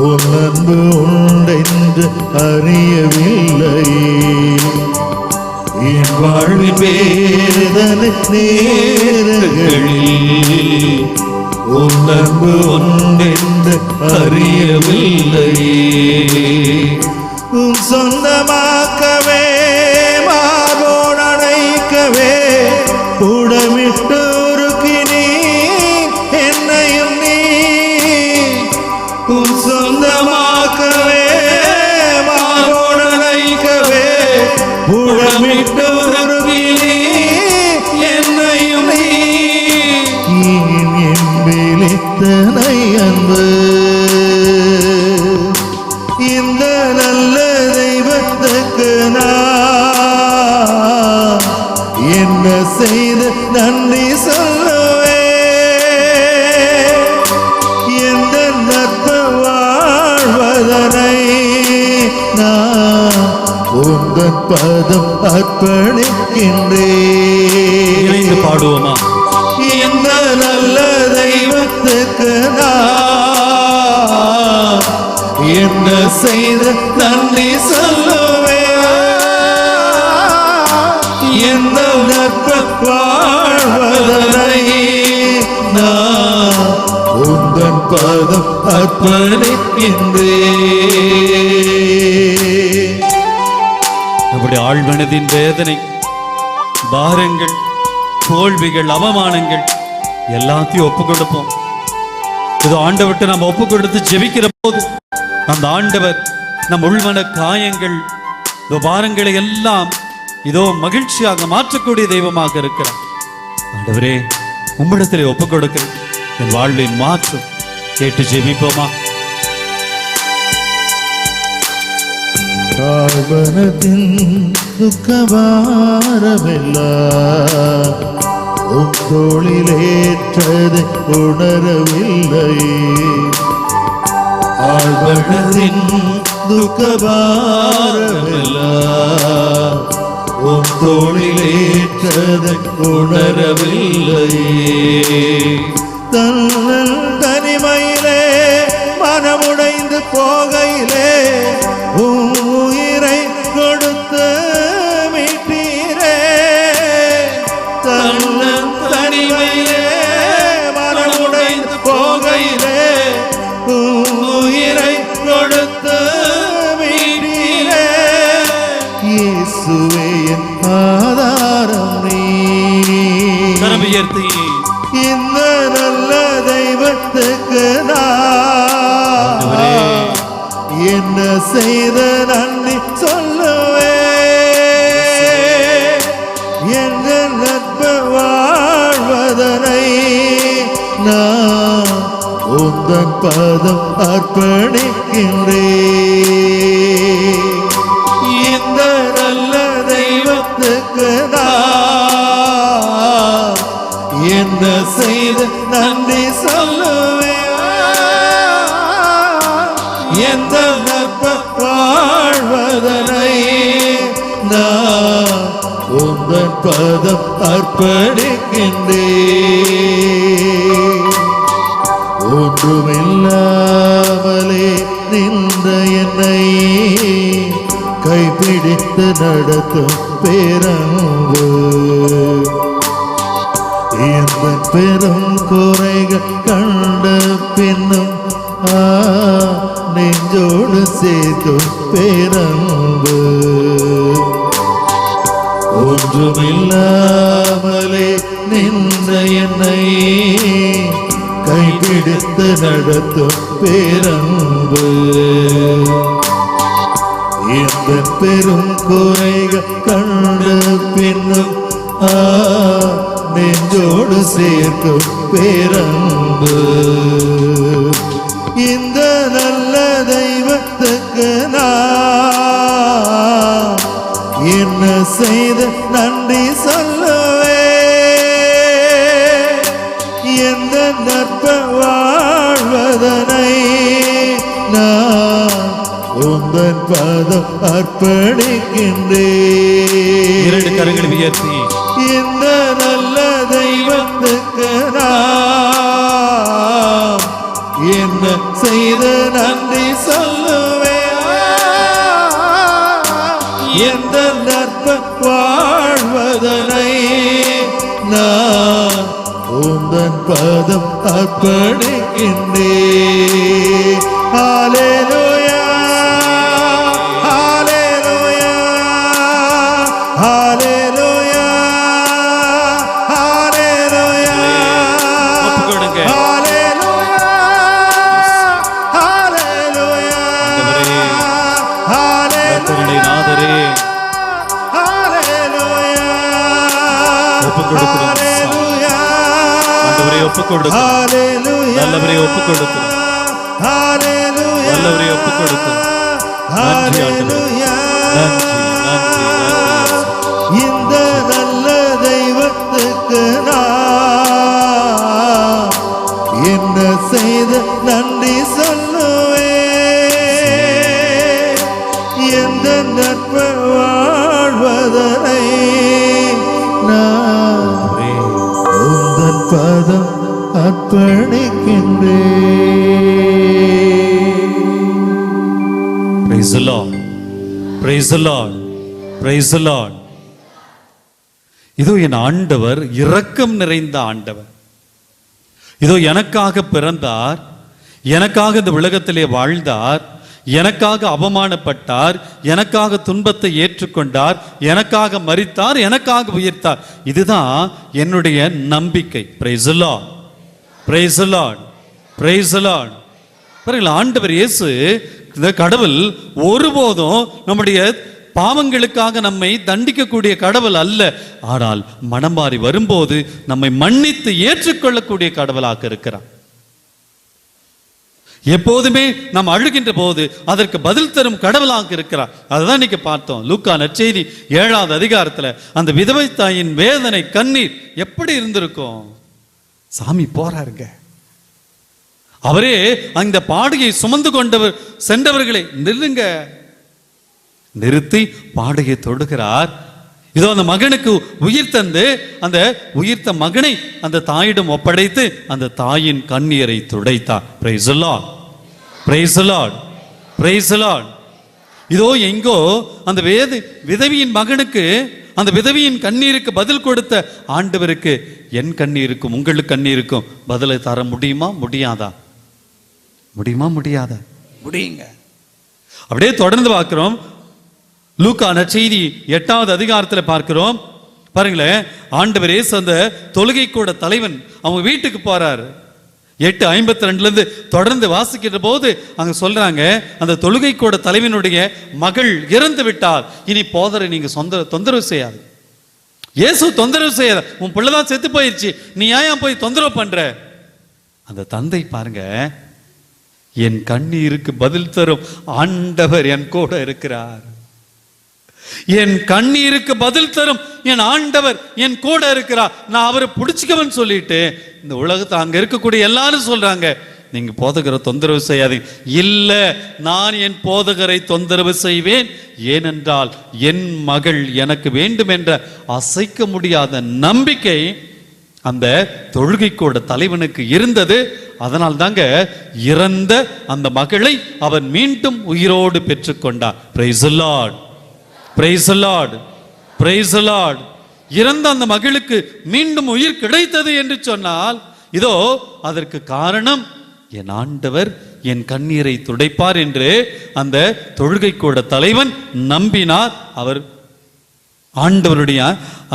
உன் அன்பு உண்டென்று அறியவில்லை, என் வாழ்வின் வேதனை நேரங்களில் உன் அன்பு உண்டென்று அறியவில்லை, உன் சொந்தமாக்கவே மார்போடு அணைக்கவே உடமிட்டு உருக்கினீ என்னையும் நீ, உன் என்ன செய்து நன்றி சொல்லுவே எந்த நற்ப வாழ்வதனை நான் உந்தன் பதம் அர்ப்பணிக்கின்றேன். இணைந்து பாடுவோமா? இந்த நல்ல தெய்வத்துக்கு நான் என்ன செய்து நன்றி சொல்லுவேன். எந்த நற்ப வாழ்வதனை நான் உந்தன் பதம் அர்ப்பணிக்கின்றேன். நம்முடைய ஆழ்மனதின் வேதனை, பாரங்கள், தோல்விகள், அவமானங்கள் எல்லாத்தையும் ஒப்பு கொடுப்போம். இது ஆண்டவர்கிட்ட நம்ம ஒப்பு கொடுத்து ஜெபிக்கிற போது அந்த ஆண்டவர் நம் உள்மன காயங்கள், பாரங்களை எல்லாம் இதோ மகிழ்ச்சியாக மாற்றக்கூடிய தெய்வமாக இருக்கிறார். ஆண்டவரே, உம்மிடத்திலே ஒப்பு கொடுக்கிறேன், என் வாழ்வை மாற்றும். கேட்டு ஜெபிப்போமா? ஆழ்மனத்தின் துக்கபாரமெல்லாம் உன் தோளிலேற்றது உணரவில்லை. ஆழ்மனத்தின் துக்கபாரமெல்லாம் உன் தோளிலேற்றது உணரவில்லை. தனிமையிலே மனமுடைந்து போகையிலே உயிரை கொடுத்து மீட்டீரே. தனிமையிலே மனமுடைந்து போகையிலே உயிரை கொடுத்து மீட்டீரே. இயேசுவே என் ஆதாரம் நீ. கரம் உயர்த்தி இந்த நல்ல தெய்வத்துக்கு நான் என்ன செய்த நன்றி சொல்லுவே. எங்கள் நட்ப வாழ்வதனை நான் உந்தன் பதம் அர்ப்பணிக்கின்றேன். இந்த நல்ல தெய்வத்துக்கு நான் என்ன செய்து நன்றி சொல்லுவே. எந்த நற்ப வாழ்வதனை நான் உந்தன் பதம் அர்ப்பணிக்கின்றேன். ஒன்றுமில்லாமலே நின்ற என்னை கைப்பிடித்து நடத்தும் பேரன்பு. எந்த பெரும் குறைகள் கண்ட பின்னும் நெஞ்சோடு சேர்க்கும் பேரன்பு. ஒன்றுமில்லாமலே நின்ற என்னை கைப்பிடித்து நடத்தும் பேரன்பு. எந்த பெரும் குறைகள் கண்ட பின்னும் நெஞ்சோடு சேர்க்கும் பேரன்பு. இந்த நல்ல தெய்வத்துக்கு நான் என்ன செய்து நன்றி சொல்லுவே. எந்த நற்ப வாழ்வதனை நான் உந்தன் பதம் அர்ப்பணிக்கின்றேன். இரண்டு கரங்களை உயர்த்தி இந்த நல்ல தெய்வத்துக்கு நான் என்ன செய்து நன்றி சொல்லுவே. எந்த நற்ப வாழ்வதனை நான் உந்தன் பதம் அர்ப்பணிக்கின்றேன். ஹல்லேலூயா, ஹல்லேலூயா, ஹல்லேலூயா, ஹல்லேலூயா. ஒப்பு கொடுங்க. ஹல்லேலூயா, ஹல்லேலூயா, கர்த்தருடைய நாதரே, ஹல்லேலூயா. ஒப்பு கொடுக்கிறோம். ஆண்டவரே, ஒப்பு கொடுக்கிறோம். நல்லவரே, ஒப்பு கொடுக்கிறோம். நல்லவரே, ஒப்பு கொடுக்கிறோம். நன்றி ஆண்டவரே. நன்றி, நன்றி, நன்றி. இந்த நல்ல பதம் அர்ப்பணிக்கின்றேன். Praise the Lord. Praise the Lord. Praise the Lord. இதோ என் ஆண்டவர் இரக்கம் நிறைந்த ஆண்டவர். இதோ எனக்காக பிறந்தார், எனக்காக இந்த உலகத்திலே வாழ்ந்தார், எனக்காக அவமானப்பட்டார், எனக்காக துன்பத்தை ஏற்றுக்கொண்டார், எனக்காக மரித்தார், எனக்காக உயிர்த்தார். இதுதான் என்னுடைய நம்பிக்கை. Praise the Lord. Praise the Lord. Praise the Lord. பாருங்கள், ஆண்டவர் இயேசு இந்த கடவுள் ஒருபோதும் நம்முடைய பாவங்களுக்காக நம்மை தண்டிக்கக்கூடிய கடவுள் அல்ல. ஆனால் மனம் மாறி வரும்போது நம்மை மன்னித்து ஏற்றுக்கொள்ளக்கூடிய கடவுளாக இருக்கிறார். எப்போதுமே நாம் அழுகின்ற போது அதற்கு பதில் தரும் கடவுளாக இருக்கிறார். அதுதான் இன்னைக்கு பார்த்தோம். லூக்கா நற்செய்தி 7வது அதிகாரத்துல அந்த விதவை தாயின் வேதனை, கண்ணீர் எப்படி இருந்திருக்கும். சாமி போறாருங்க, அவரே அந்த பாடையை சுமந்து கொண்டவர் சென்றவர்களை நில்லுங்க நிறுத்தி பாடையை தொடுகிறார். இதோ அந்த மகனுக்கு உயிர் தந்து அந்த உயிர்த்த மகனை அந்த தாயிடம் ஒப்படைத்து அந்த தாயின் கண்ணீரை துடைத்தார். Praise the Lord. Praise the Lord. Praise the Lord. இதோ எங்கோ அந்த விதவியின் மகனுக்கு, அந்த விதவியின் கண்ணீருக்கு பதில் கொடுத்த ஆண்டவருக்கு என் கண்ணீருக்கும் உங்களுக்கு கண்ணீருக்கும் பதிலை தர முடியுமா முடியாதா? முடியுமா முடியாதா? முடியுங்க. அப்படியே தொடர்ந்து பார்க்கிறோம். லூக்கா நற்செய்தி 8வது அதிகாரத்தில் பார்க்கிறோம். பாருங்களேன், ஆண்டவர் இயேசு அந்த தொழுகை கூட தலைவன் அவங்க வீட்டுக்கு போறாரு. 8:52 தொடர்ந்து வாசிக்கிற போது அங்க சொல்றாங்க, அந்த தொழுகை கூட தலைவனுடைய மகள் இறந்து விட்டார், இனி போதரை நீங்க தொந்தரவு செய்யாது. இயேசு தொந்தரவு செய்யாத, உன் பிள்ளைதான் செத்து போயிடுச்சு, நீ ஏன் போய் தொந்தரவு பண்ற? அந்த தந்தை பாருங்க, என் கண்ணீருக்கு பதில் தரும் ஆண்டவர் என் கூட இருக்கிறார். என் கண்ணீருக்கு பதில் தரும் என் ஆண்டவர் என் கூட இருக்கிறார். நான் அவரை பிடிச்சிக்கவன் சொல்லிட்டு இந்த உலகத்தை அங்க இருக்கக்கூடிய எல்லாரும் சொல்றாங்க, நீங்க போதகரை தொந்தரவு செய்யாதீங்க. இல்ல, நான் என் போதகரை தொந்தரவு செய்வேன். ஏனென்றால் என் மகள் எனக்கு வேண்டும் என்ற அசைக்க முடியாத நம்பிக்கை அந்த தொழுகை கூட தலைவனுக்கு இருந்தது. அதனால் தாங்க இறந்த அந்த மகளை அவன் மீண்டும் உயிரோடு பெற்றுக்கொண்டார். Praise the Lord. Praise the Lord. Praise the Lord. இறந்த அந்த மகளுக்கு மீண்டும் உயிர் கிடைத்தது என்று சொன்னால், இதோ அதற்கு காரணம் என் ஆண்டவர் என் கண்ணீரை துடைப்பார் என்று அந்த தொழுகை கூட தலைவன் நம்பினார். அவர் ஆண்டவருடைய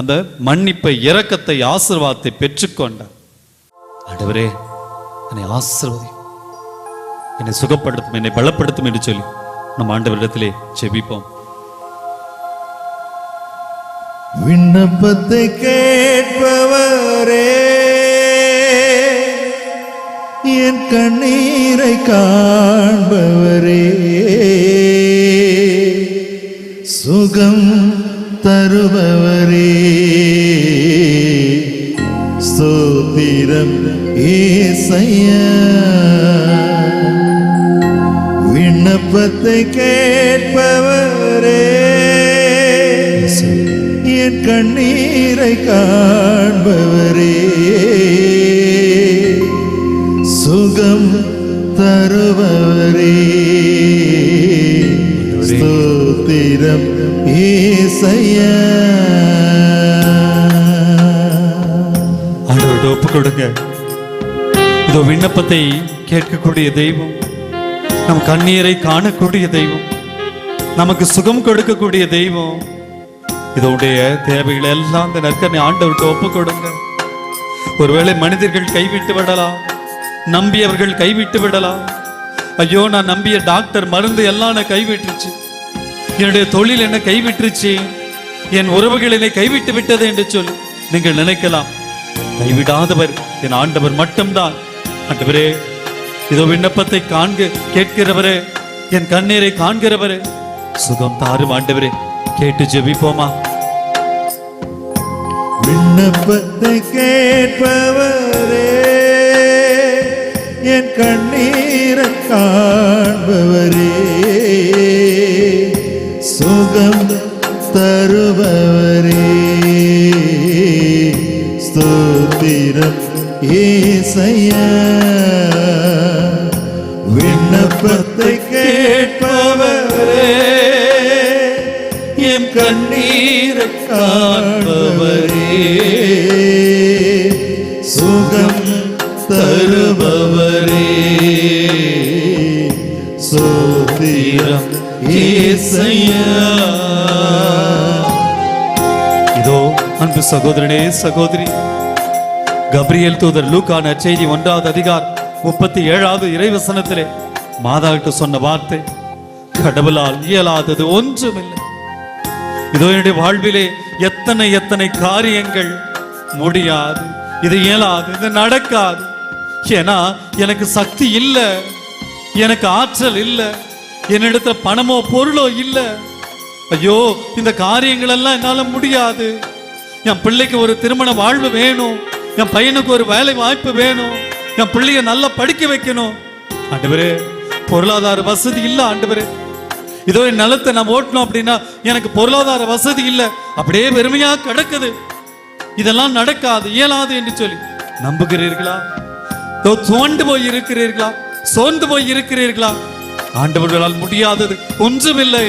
அந்த மன்னிப்பை, இரக்கத்தை, ஆசீர்வாதத்தை பெற்றுக்கொண்டார். ஆண்டவரே என்னை ஆசீர்வதி, என்னை சுகப்படுத்தும், என்னை பலப்படுத்தும் என்று சொல்லி நம் ஆண்டவரிடத்திலே ஜெபிப்போம். விண்ணப்பத்தை கேட்பவரே, என் கண்ணீரை காண்பவரே, சுகம் தருபவரே, ஸ்தோத்திரம் ஏசையா. விண்ணப்பத்தை கேட்பவரே, என் கண்ணீரை காண்பவரே, சுகம் தருபவரே, ஸ்தோத்திரம் ஏசையா. ஆண்டவரோடு ஒப்பு கொடுங்க. இதோ விண்ணப்பத்தை கேட்கக்கூடிய தெய்வம், நம் கண்ணீரை காணக்கூடிய தெய்வம், நமக்கு சுகம் கொடுக்கக்கூடிய தெய்வம். இதோடைய தேவைகளை எல்லாம் இந்த நற்கனை ஆண்டவருக்கு ஒப்பு கொடுங்க. ஒருவேளை மனிதர்கள் கைவிட்டு விடலாம், நம்பியவர்கள் கைவிட்டு விடலாம். ஐயோ, நான் நம்பிய டாக்டர் மருந்து எல்லாம் என்னை கைவிட்டுருச்சு, என்னுடைய தொழில் என்னை கைவிட்டுருச்சு, என் உறவுகள் என்னை கைவிட்டு விட்டது என்று சொல்லி நீங்கள் நினைக்கலாம். கைவிடாதவர் என் ஆண்டவர் மட்டும்தான். ஆண்டவரே, இதோ விண்ணப்பத்தை கேட்கிறவரே, என் கண்ணீரை காண்கிறவரே, சுகம் தாரும் ஆண்டவரே. கேட்டு ஜெபிப்போமா? விண்ணப்பத்தை கேட்பவரே, என் கண்ணீரை காண்பவரே, சுகம் தருபவரே, ஸ்தோத்திரம் ஏசையா விண்ணப்பத்தை கேட்பவரே என் கண்ணீரை காண்பவரே சுகம் தருபவரே சோத்திரம் ஏசையா. இதோ அன்பு சகோதரனே சகோதரி, கப்ரியேல் தூதர் லூக்கா நற்செய்தி 1வது அதிகாரம் 37வது இறைவசனத்திலே மாதாவிட்டு சொன்ன வார்த்தை, கடவுளால் இயலாதது ஒன்றுமில்லை. இதோ என்னுடைய வாழ்விலே எத்தனை எத்தனை காரியங்கள் முடியாது, இது இயலாது, இது நடக்காது. ஏன்னா எனக்கு சக்தி இல்லை, எனக்கு ஆற்றல் இல்லை, என்னிடத்துல பணமோ பொருளோ இல்லை. ஐயோ, இந்த காரியங்கள் எல்லாம் என்னால முடியாது. என் பிள்ளைக்கு ஒரு திருமண வாழ்வு வேணும், என் பையனுக்கு ஒரு வேலை வாய்ப்பு வேணும், என் பிள்ளைய நல்லா படிக்க வைக்கணும். ஆண்டவரே, பொருளாதார வசதி இல்லை ஆண்டவரே. இதோ என் நிலத்தை நான் ஓட்டணும் அப்படின்னா எனக்கு பொருளாதார வசதி இல்லை, அப்படியே பெருமையா கிடக்குது. இதெல்லாம் நடக்காது, இயலாது என்று சொல்லி நம்புகிறீர்களா? துவண்டு போய் இருக்கிறீர்களா? சோர்ந்து போய் இருக்கிறீர்களா? ஆண்டவர்களால் முடியாதது ஒன்றுமில்லை.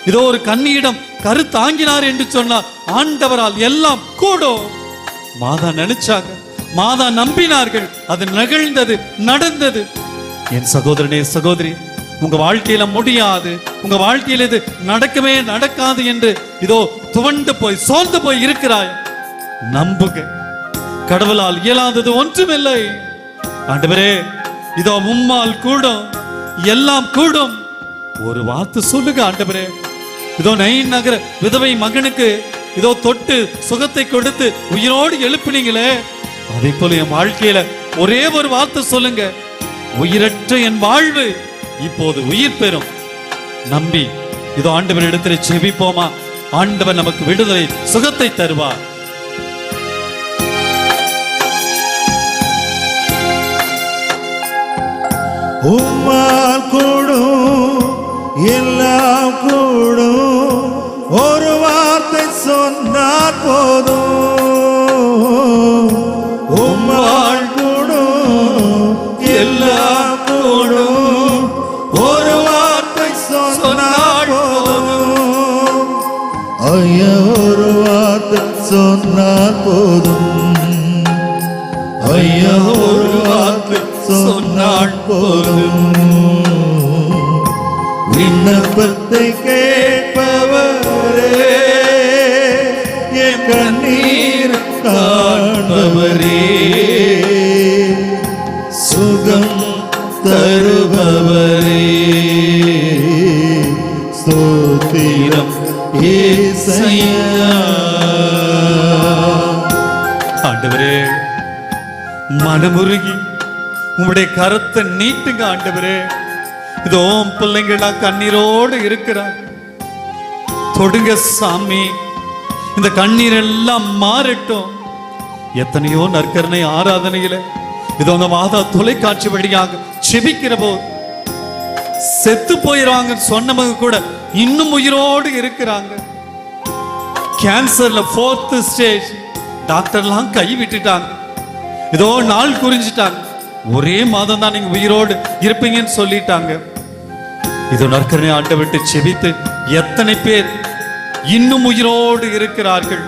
இதோ ஒரு கன்னியிடம் கரு தாங்கினார் என்று சொன்னார், ஆண்டவரால் எல்லாம் கூடும். மாதா நினைச்சாங்க, மாதா நம்பினார்கள், அது நிகழ்ந்தது, நடந்தது. என் சகோதரனே சகோதரி, உங்க வாழ்க்கையில முடியாது, உங்க வாழ்க்கையில இது நடக்கவே நடக்காது என்று இதோ துவண்டு போய் சோர்ந்து போய் இருக்கிறாய், நம்புங்க, கடவுளால் இயலாதது ஒன்றுமில்லை. ஆண்டவரே, இதோ உம்மால் கூடும், எல்லாம் கூடும். ஒரு வார்த்தை சொல்லுங்க ஆண்டவரே. இதோ நைன் நகர விதவை மகனுக்கு இதோ தொட்டு சுகத்தை கொடுத்து உயிரோடு எழுப்பினீங்களே, அதே போல என் வாழ்க்கையில ஒரே ஒரு வார்த்தை சொல்லுங்க, உயிரற்ற என் வாழ்வு இப்போது உயிர் பெறும். நம்பி இதோ ஆண்டவர் இடத்துல செபிப்போமா? ஆண்டவர் நமக்கு விடுதலை, சுகத்தை தருவார். உம்மால் கூடும், எல்லாம் கூடும், ஒரு வார்த்தை சொன்னால் போதும். உம்மால் கூடும், எல்லாம் கூடும், ஒரு வார்த்தை சொன்னால் போதும். ஐயா, ஒரு வார்த்தை சொன்னால் போதும். ஐயா, ஒரு வார்த்தை சொன்னால் போதும். விண்ணப்பத்தை கேட்பவரே என் கண்ணீர் காண்பவரே சுகம் தருபவரே ஸ்தோத்திரம் ஏசையா. ஆண்டவரே, மனமுருகி உம்முடைய கரத்தை நீட்டுங்க ஆண்டவரே. இதோ பிள்ளைங்களா கண்ணீரோடு இருக்கிறார், தொடுங்க சாமி, இந்த கண்ணீர் எல்லாம் மாறட்டும். எத்தனையோ நற்கருணை ஆராதனையில இதோ அந்த மாதா தொலைக்காட்சி வழியாக செபிக்கிற போது செத்து போயிடுவாங்க சொன்னவங்க கூட இன்னும் உயிரோடு இருக்கிறாங்க. கேன்சர்ல 4th ஸ்டேஜ், டாக்டர்லாம் கை விட்டுட்டாங்க, இதோ நாள் குறிஞ்சிட்டாங்க, ஒரே மாதம் தான் நீங்க உயிரோடு இருப்பீங்கன்னு சொல்லிட்டாங்க. இதோ நற்கருணை ஆண்டவர்கிட்ட செபித்து எத்தனை பேர் இன்னும் உயிரோடு இருக்கிறார்கள்.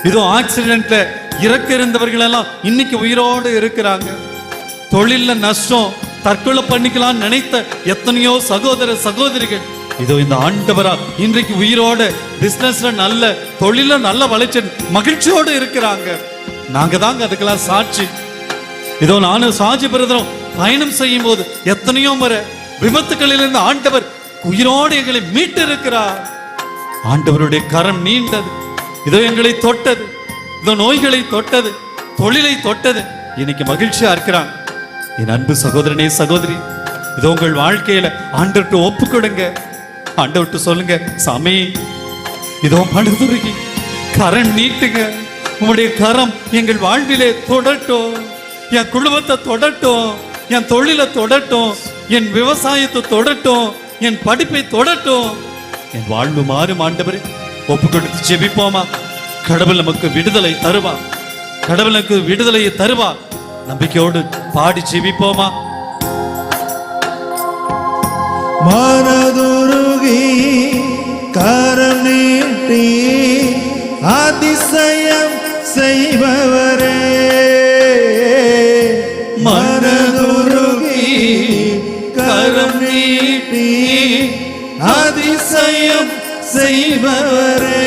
இதோ ஆக்சிடென்ட்ல இறக்க இருந்தவர்கள் எல்லாம் இன்னைக்கு உயிரோடு இருக்கிறாங்க. தொழில்ல நஷ்டம், தற்கொலை பண்ணிக்கலாம் நினைத்த எத்தனையோ சகோதர சகோதரிகள் இதோ இந்த ஆண்டவரா இன்றைக்கு உயிரோட பிசினஸ்ல நல்ல தொழில நல்ல வளர்ச்சி மகிழ்ச்சியோடு இருக்கிறாங்க. நாங்க தாங்க அதுக்கெல்லாம் சாட்சி. இதோ நானும் சாட்சி பிரதரும் பயணம் செய்யும் போது எத்தனையோ முறை விபத்துக்களிலிருந்து ஆண்டவர் உயிரோடு எங்களை மீட்டு இருக்கிறார். ஆண்டவருடைய கரம் நீண்டது, இதோ எங்களை தொட்டது, இதோ நோய்களை தொட்டது, தொழிலை தொட்டது. இன்னைக்கு மகிழ்ச்சியா இருக்கிறாங்க. என் அன்பு சகோதரனே சகோதரி, இதோ உங்கள் வாழ்க்கையில ஆண்டவர்கிட்ட ஒப்பு கொடுங்க. ஆண்டவர்கிட்ட சொல்லுங்க, சாமி இதோ மனதுருகி கரம் நீட்டுங்க, உங்களுடைய கரம் எங்கள் வாழ்விலே தொடட்டும், என் குடும்பத்தை தொடட்டும், என் தொழிலை தொடட்டும், என் விவசாயத்தை தொடட்டும், என் படிப்பை தொடட்டும், என் வாழ்வு மாறும். ஆண்டவரே, ஒப்பு கொடுத்து ஜெபிப்போமா? கடவுள் நமக்கு விடுதலை தருவார். கடவுளுக்கு விடுதலையை தருவார். நம்பிக்கையோடு பாடி ஜெபிப்போமா? மனதுருகி கரம் நீட்டி அதிசயம் செய்பவரே, மனதுருகி கரம் நீட்டி அதிசயம் செய்பவரே,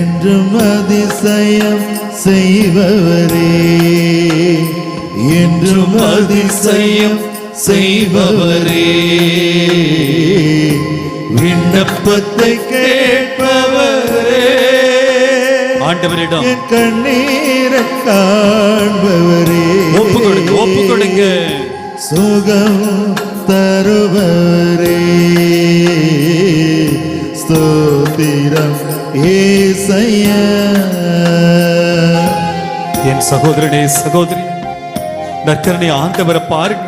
என்றும் அதிசயம் செய்பவரே, என்றும் அதிசயம் செய்பவரே, விண்ணப்பத்தை கேட்பவரே, ஆண்டவரிடம் என் கண்ணீரை காண்பவரே, ஒப்பு கொடுங்க, ஒப்பு கொடுங்க. சுகம் தருபவரே, ஸ்தோத்திரம் ஏசையா. என் சகோதரனே, சகோதரி, நற்கருணை ஆண்டவரை பாருங்க.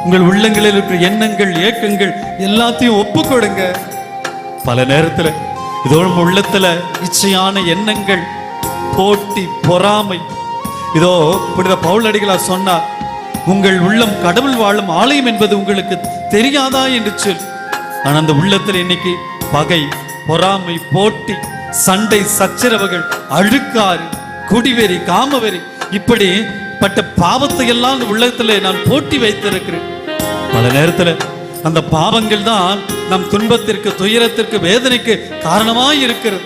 உங்கள் உள்ளங்களில் இருக்கிற எண்ணங்கள், ஏக்கங்கள் எல்லாத்தையும் ஒப்பு கொடுங்க. பல நேரத்துல இதோ நம்ம உள்ளத்துல இச்சையான எண்ணங்கள், போட்டி, பொறாமை, இதோ புனித பவுல் அடிகளார் சொன்னார், உங்கள் உள்ளம் கடவுள் வாழும் ஆலயம் என்பது உங்களுக்கு தெரியாதா என்று சொல். ஆனா அந்த உள்ளத்துல இன்னைக்கு பகை, பொறாமை, போட்டி, சண்டை, சச்சரவுகள், அழுக்காறு, குடிவெறி, காமவெறி, இப்படிப்பட்ட பாவத்தை எல்லாம் அந்த உள்ளத்துல நான் போட்டி வைத்திருக்கிறேன். பல நேரத்துல அந்த பாவங்கள் தான் நம் துன்பத்திற்கு, துயரத்திற்கு, வேதனைக்கு காரணமாய் இருக்கிறது.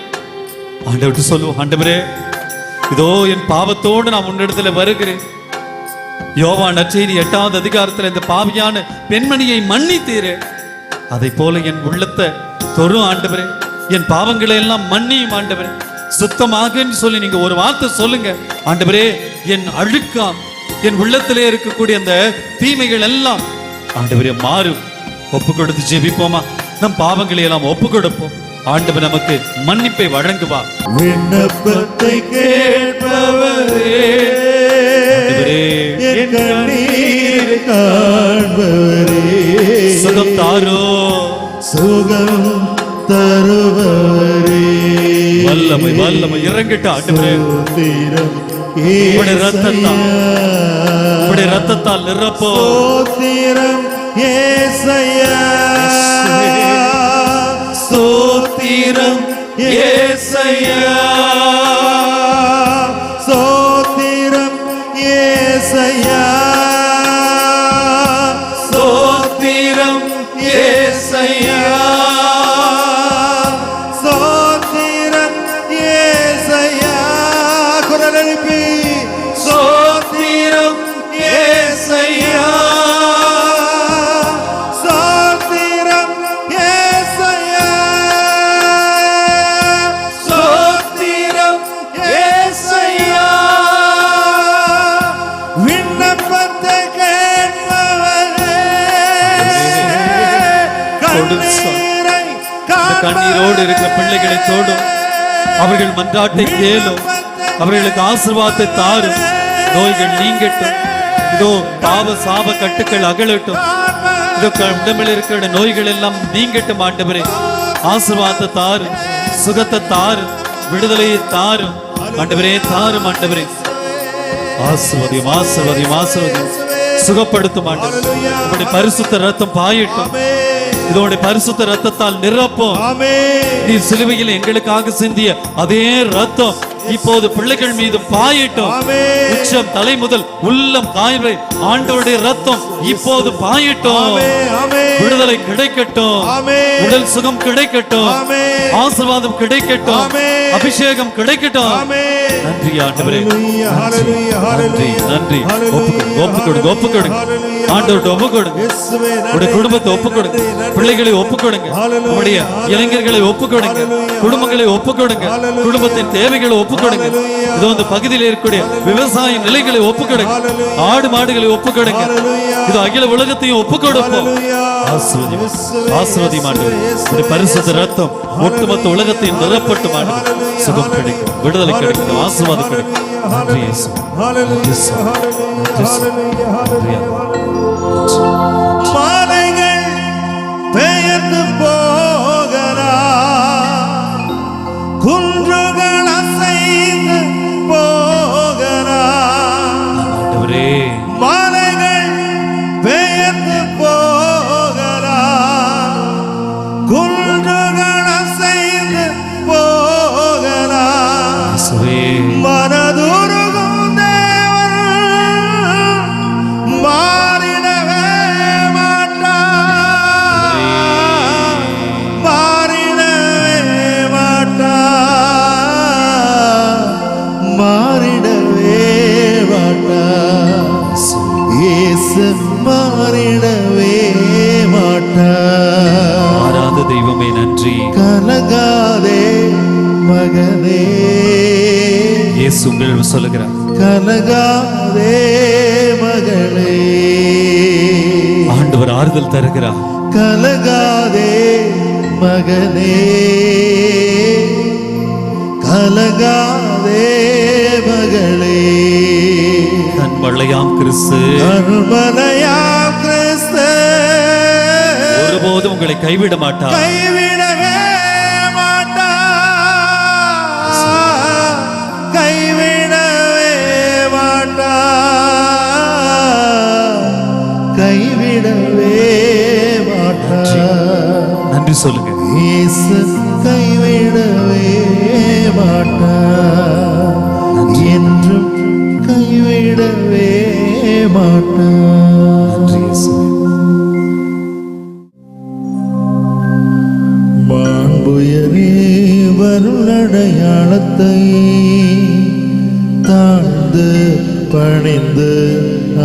ஆண்டவர்கிட்ட சொல்லுவோம், ஆண்டவரே இதோ என் பாவத்தோடு நான் உன்னிடத்துல வருகிறேன். யோவான் நற்செய்தி 8வது அதிகாரத்தில் இந்த பாவியான பெண்மணியை மன்னித்தீரே, அதை போல என் உள்ளத்தை தொரும் ஆண்டவரே, என் பாவங்களை எல்லாம் மன்னியும் ஆண்டவரே, சுத்தமாக சொல்லி நீங்க ஒரு வார்த்தை சொல்லுங்க ஆண்டவரே. என் அழுக்காம், என் உள்ளத்திலே இருக்கக்கூடிய அந்த தீமைகள் எல்லாம் ஆண்டவரே மாறும். ஒப்பு கொடுத்து ஜெபிப்போமா? நம் பாவங்களை எல்லாம் ஒப்பு கொடுப்போம். ஆண்டவர் நமக்கு மன்னிப்பை வழங்குவார். விண்ணப்பத்தை கேட்பவரே, என் கண்ணீரை காண்பவரே, சுகம் தாரோ, சுகம் தருபவரே, வல்லமை வல்லமை இறங்கிட்ட ஆண்டவரே, உம்முடைய ரத்தத்தால் நிரப்போ. ஸ்தோத்திரம் ஏசையா, ஸ்தோத்திரம் ஏசையா, ஸ்தோத்திரம் ஏசையா, ஸ்தோத்திரம் ஏசையா, ஸ்தோத்திரம் ஏசையா. குரல் எழுப்பி ஸ்தோத்திரம் ஏசையா, ஸ்தோத்திரம் ஏசையா, ஸ்தோத்திரம் ஏசையா. விண்ணப்பத்தை கேட்பவரே, கண்ணீரை கண்ணீரோடு இருக்கிற பிள்ளைகளை தோடும், அவர்கள் மன்றாட்டை கேளும், அவர்களுக்கு ஆசீர்வாதத்தை தாரும், நோய்கள் நீங்கட்டும், இதோ பாவ சாப கட்டுக்கள் அகலட்டும், இதோ உடம்பில் இருக்கிற நோய்கள் எல்லாம் நீங்கட்டும் ஆண்டவரே. ஆசீர்வாதத்தை தாரும், சுகத்தை தாரும், விடுதலையை தாரும் ஆண்டவரே, தாரும் ஆண்டவரே. ஆசீர்வதியும், ஆசீர்வதியும், ஆசீர்வதியும், சுகப்படுத்தும் ஆண்டவரே. உங்களுடைய பரிசுத்த ரத்தம் பாயட்டும், இதோட பரிசுத்த ரத்தத்தால் நிரப்போம். நீ சிலுவையில் எங்களுக்காக சிந்திய அதே ரத்தம் இப்போது பிள்ளைகள் மீது பாயட்டும். உச்சம் தலை முதல் உள்ளம் காய்வை ஆண்டவருடைய ரத்தம் இப்போது பாயட்டும். விடுதலை கிடைக்கட்டும், உடல் சுகம் கிடைக்கட்டும், ஆசீர்வாதம் கிடைக்கட்டும், அபிஷேகம் கிடைக்கட்டும். நன்றி ஆண்டவரே, நன்றி நன்றி. ஒப்புக்கொடுங்க, ஒப்புக்கொடுங்க ஆண்டவர்கிட்ட, ஒப்புக்கொடுங்க. உடைய குடும்பத்தை ஒப்புக்கொடுங்க, பிள்ளைகளை ஒப்புக்கொடுங்க, உடைய இளைஞர்களை ஒப்புக்கொடுங்க, குடும்பங்களை ஒப்புக்கொடுங்க, குடும்பத்தின் தேவைகளை ஒப்புக்கொடுங்க. இதோ இந்த பகுதியில் இருக்கக்கூடிய விவசாய நிலைகளை ஒப்புக்கொடுங்க, ஆடு மாடுகளை ஒப்புக்கொடுங்க. இது அகில உலகத்தையும் ஒப்புக்கொடுப்போம். ஆசீர்வதி ஆண்டவரே, பரிசுத்த ரத்தம் ஒட்டுமொத்த உலகத்தையும் நிரப்பட்டும் ஆண்டவரே. சுகம் கிடைக்கும், விடுதலை கிடைக்கும், ஆசீர்வாதம் கிடைக்கும். நன்றி இயேசு, நன்றி இயேசு, நன்றி இயேசு. மலைகள் பெயர்ந்து போகலாம், குன்றுகள் அசைந்து நன்றி. கலங்காதே மகனே, இயேசு உங்களிடம் சொல்லுகிறார், கலங்காதே மகளே. ஆண்டவர் ஆறுதல் தருகிறார். கலங்காதே மகனே, கலங்காதே மகளே. கண்மலையாம் கிறிஸ்து, கண்மலையாம் கிறிஸ்து ஒருபோதும் உங்களை கைவிட மாட்டார். கைவிடவே மாட்டார், கைவிடவே மாட்டார், கைவிடவே மாட்டார். நன்றி சொல்லுங்க. இயேசு கைவிடவே மாட்டார், என்றும் கைவிடவே மாட்டார். நன்றி இயேசுவே. மாண்புயரே வருளடையாளத்தை தாழ்ந்து பணிந்து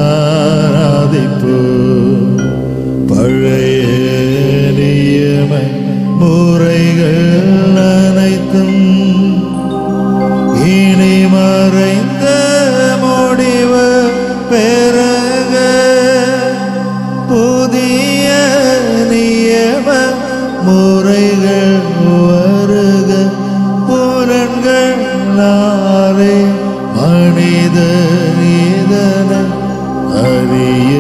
ஆராதிப்பு. பழைய நியம முறைகள் அனைத்தும் இனி மறைந்த முடிவு பெருக. புதிய நியம முறைகள் வருக. புலன்களாலே மனித இதன அறிய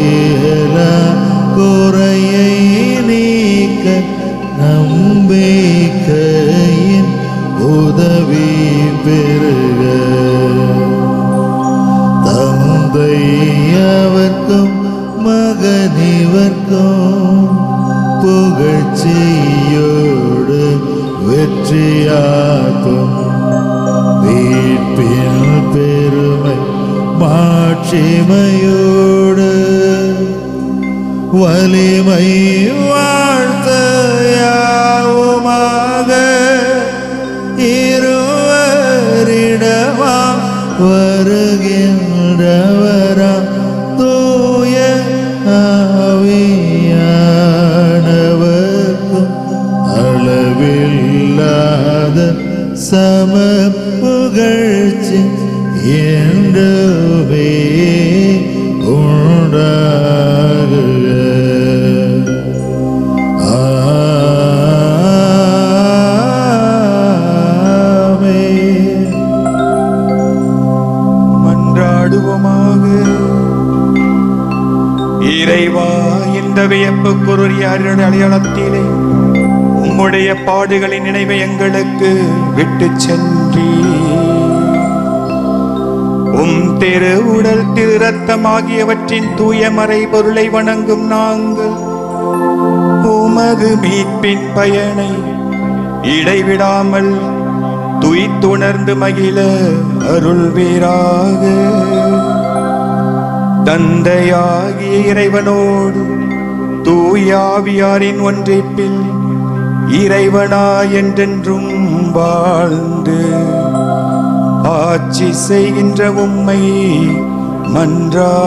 இயலா குறையை நீக்க நம்பிக்கையின் உதவி பெருக. தந்தை அவர்க்கும் மகனிவர்க்கும் புகழ்ச்சியோடு வெற்றியாக்கும். வீட்பின் பெருமை மாட்சிமையோடு வலிமை வாழ்த்த யாவுமாக இருவரிடமா வருகின்றவரா தூய ஆவியானவர்க்கும் அளவில்லாத சம புகழ்ச்சி என்றுமே உண்டாகுக. ஆமென். மன்றாடுவோமாக. இறைவா, இந்த வியப்புக்குரிய அடையாளத்திலே உம்முடைய பாடுகளின் நினைவை எங்களுக்கு விட்டு சென்றீ. உம் திரு உடல் திரு ரத்தம் ஆகியவற்றின் தூய மறை பொருளை வணங்கும் நாங்கள் உமது மீட்பின் பயனை இடைவிடாமல் துய்த்துணர்ந்து மகிழ அருள்வீராக. தந்தையாகிய இறைவனோடு தூயாவியாரின் ஒன்றிப்பில் இறைவனாய் என்றென்றும் வாழ்ந்து ஆட்சி செய்கின்ற உம்மை மன்றாடுகின்றோம்.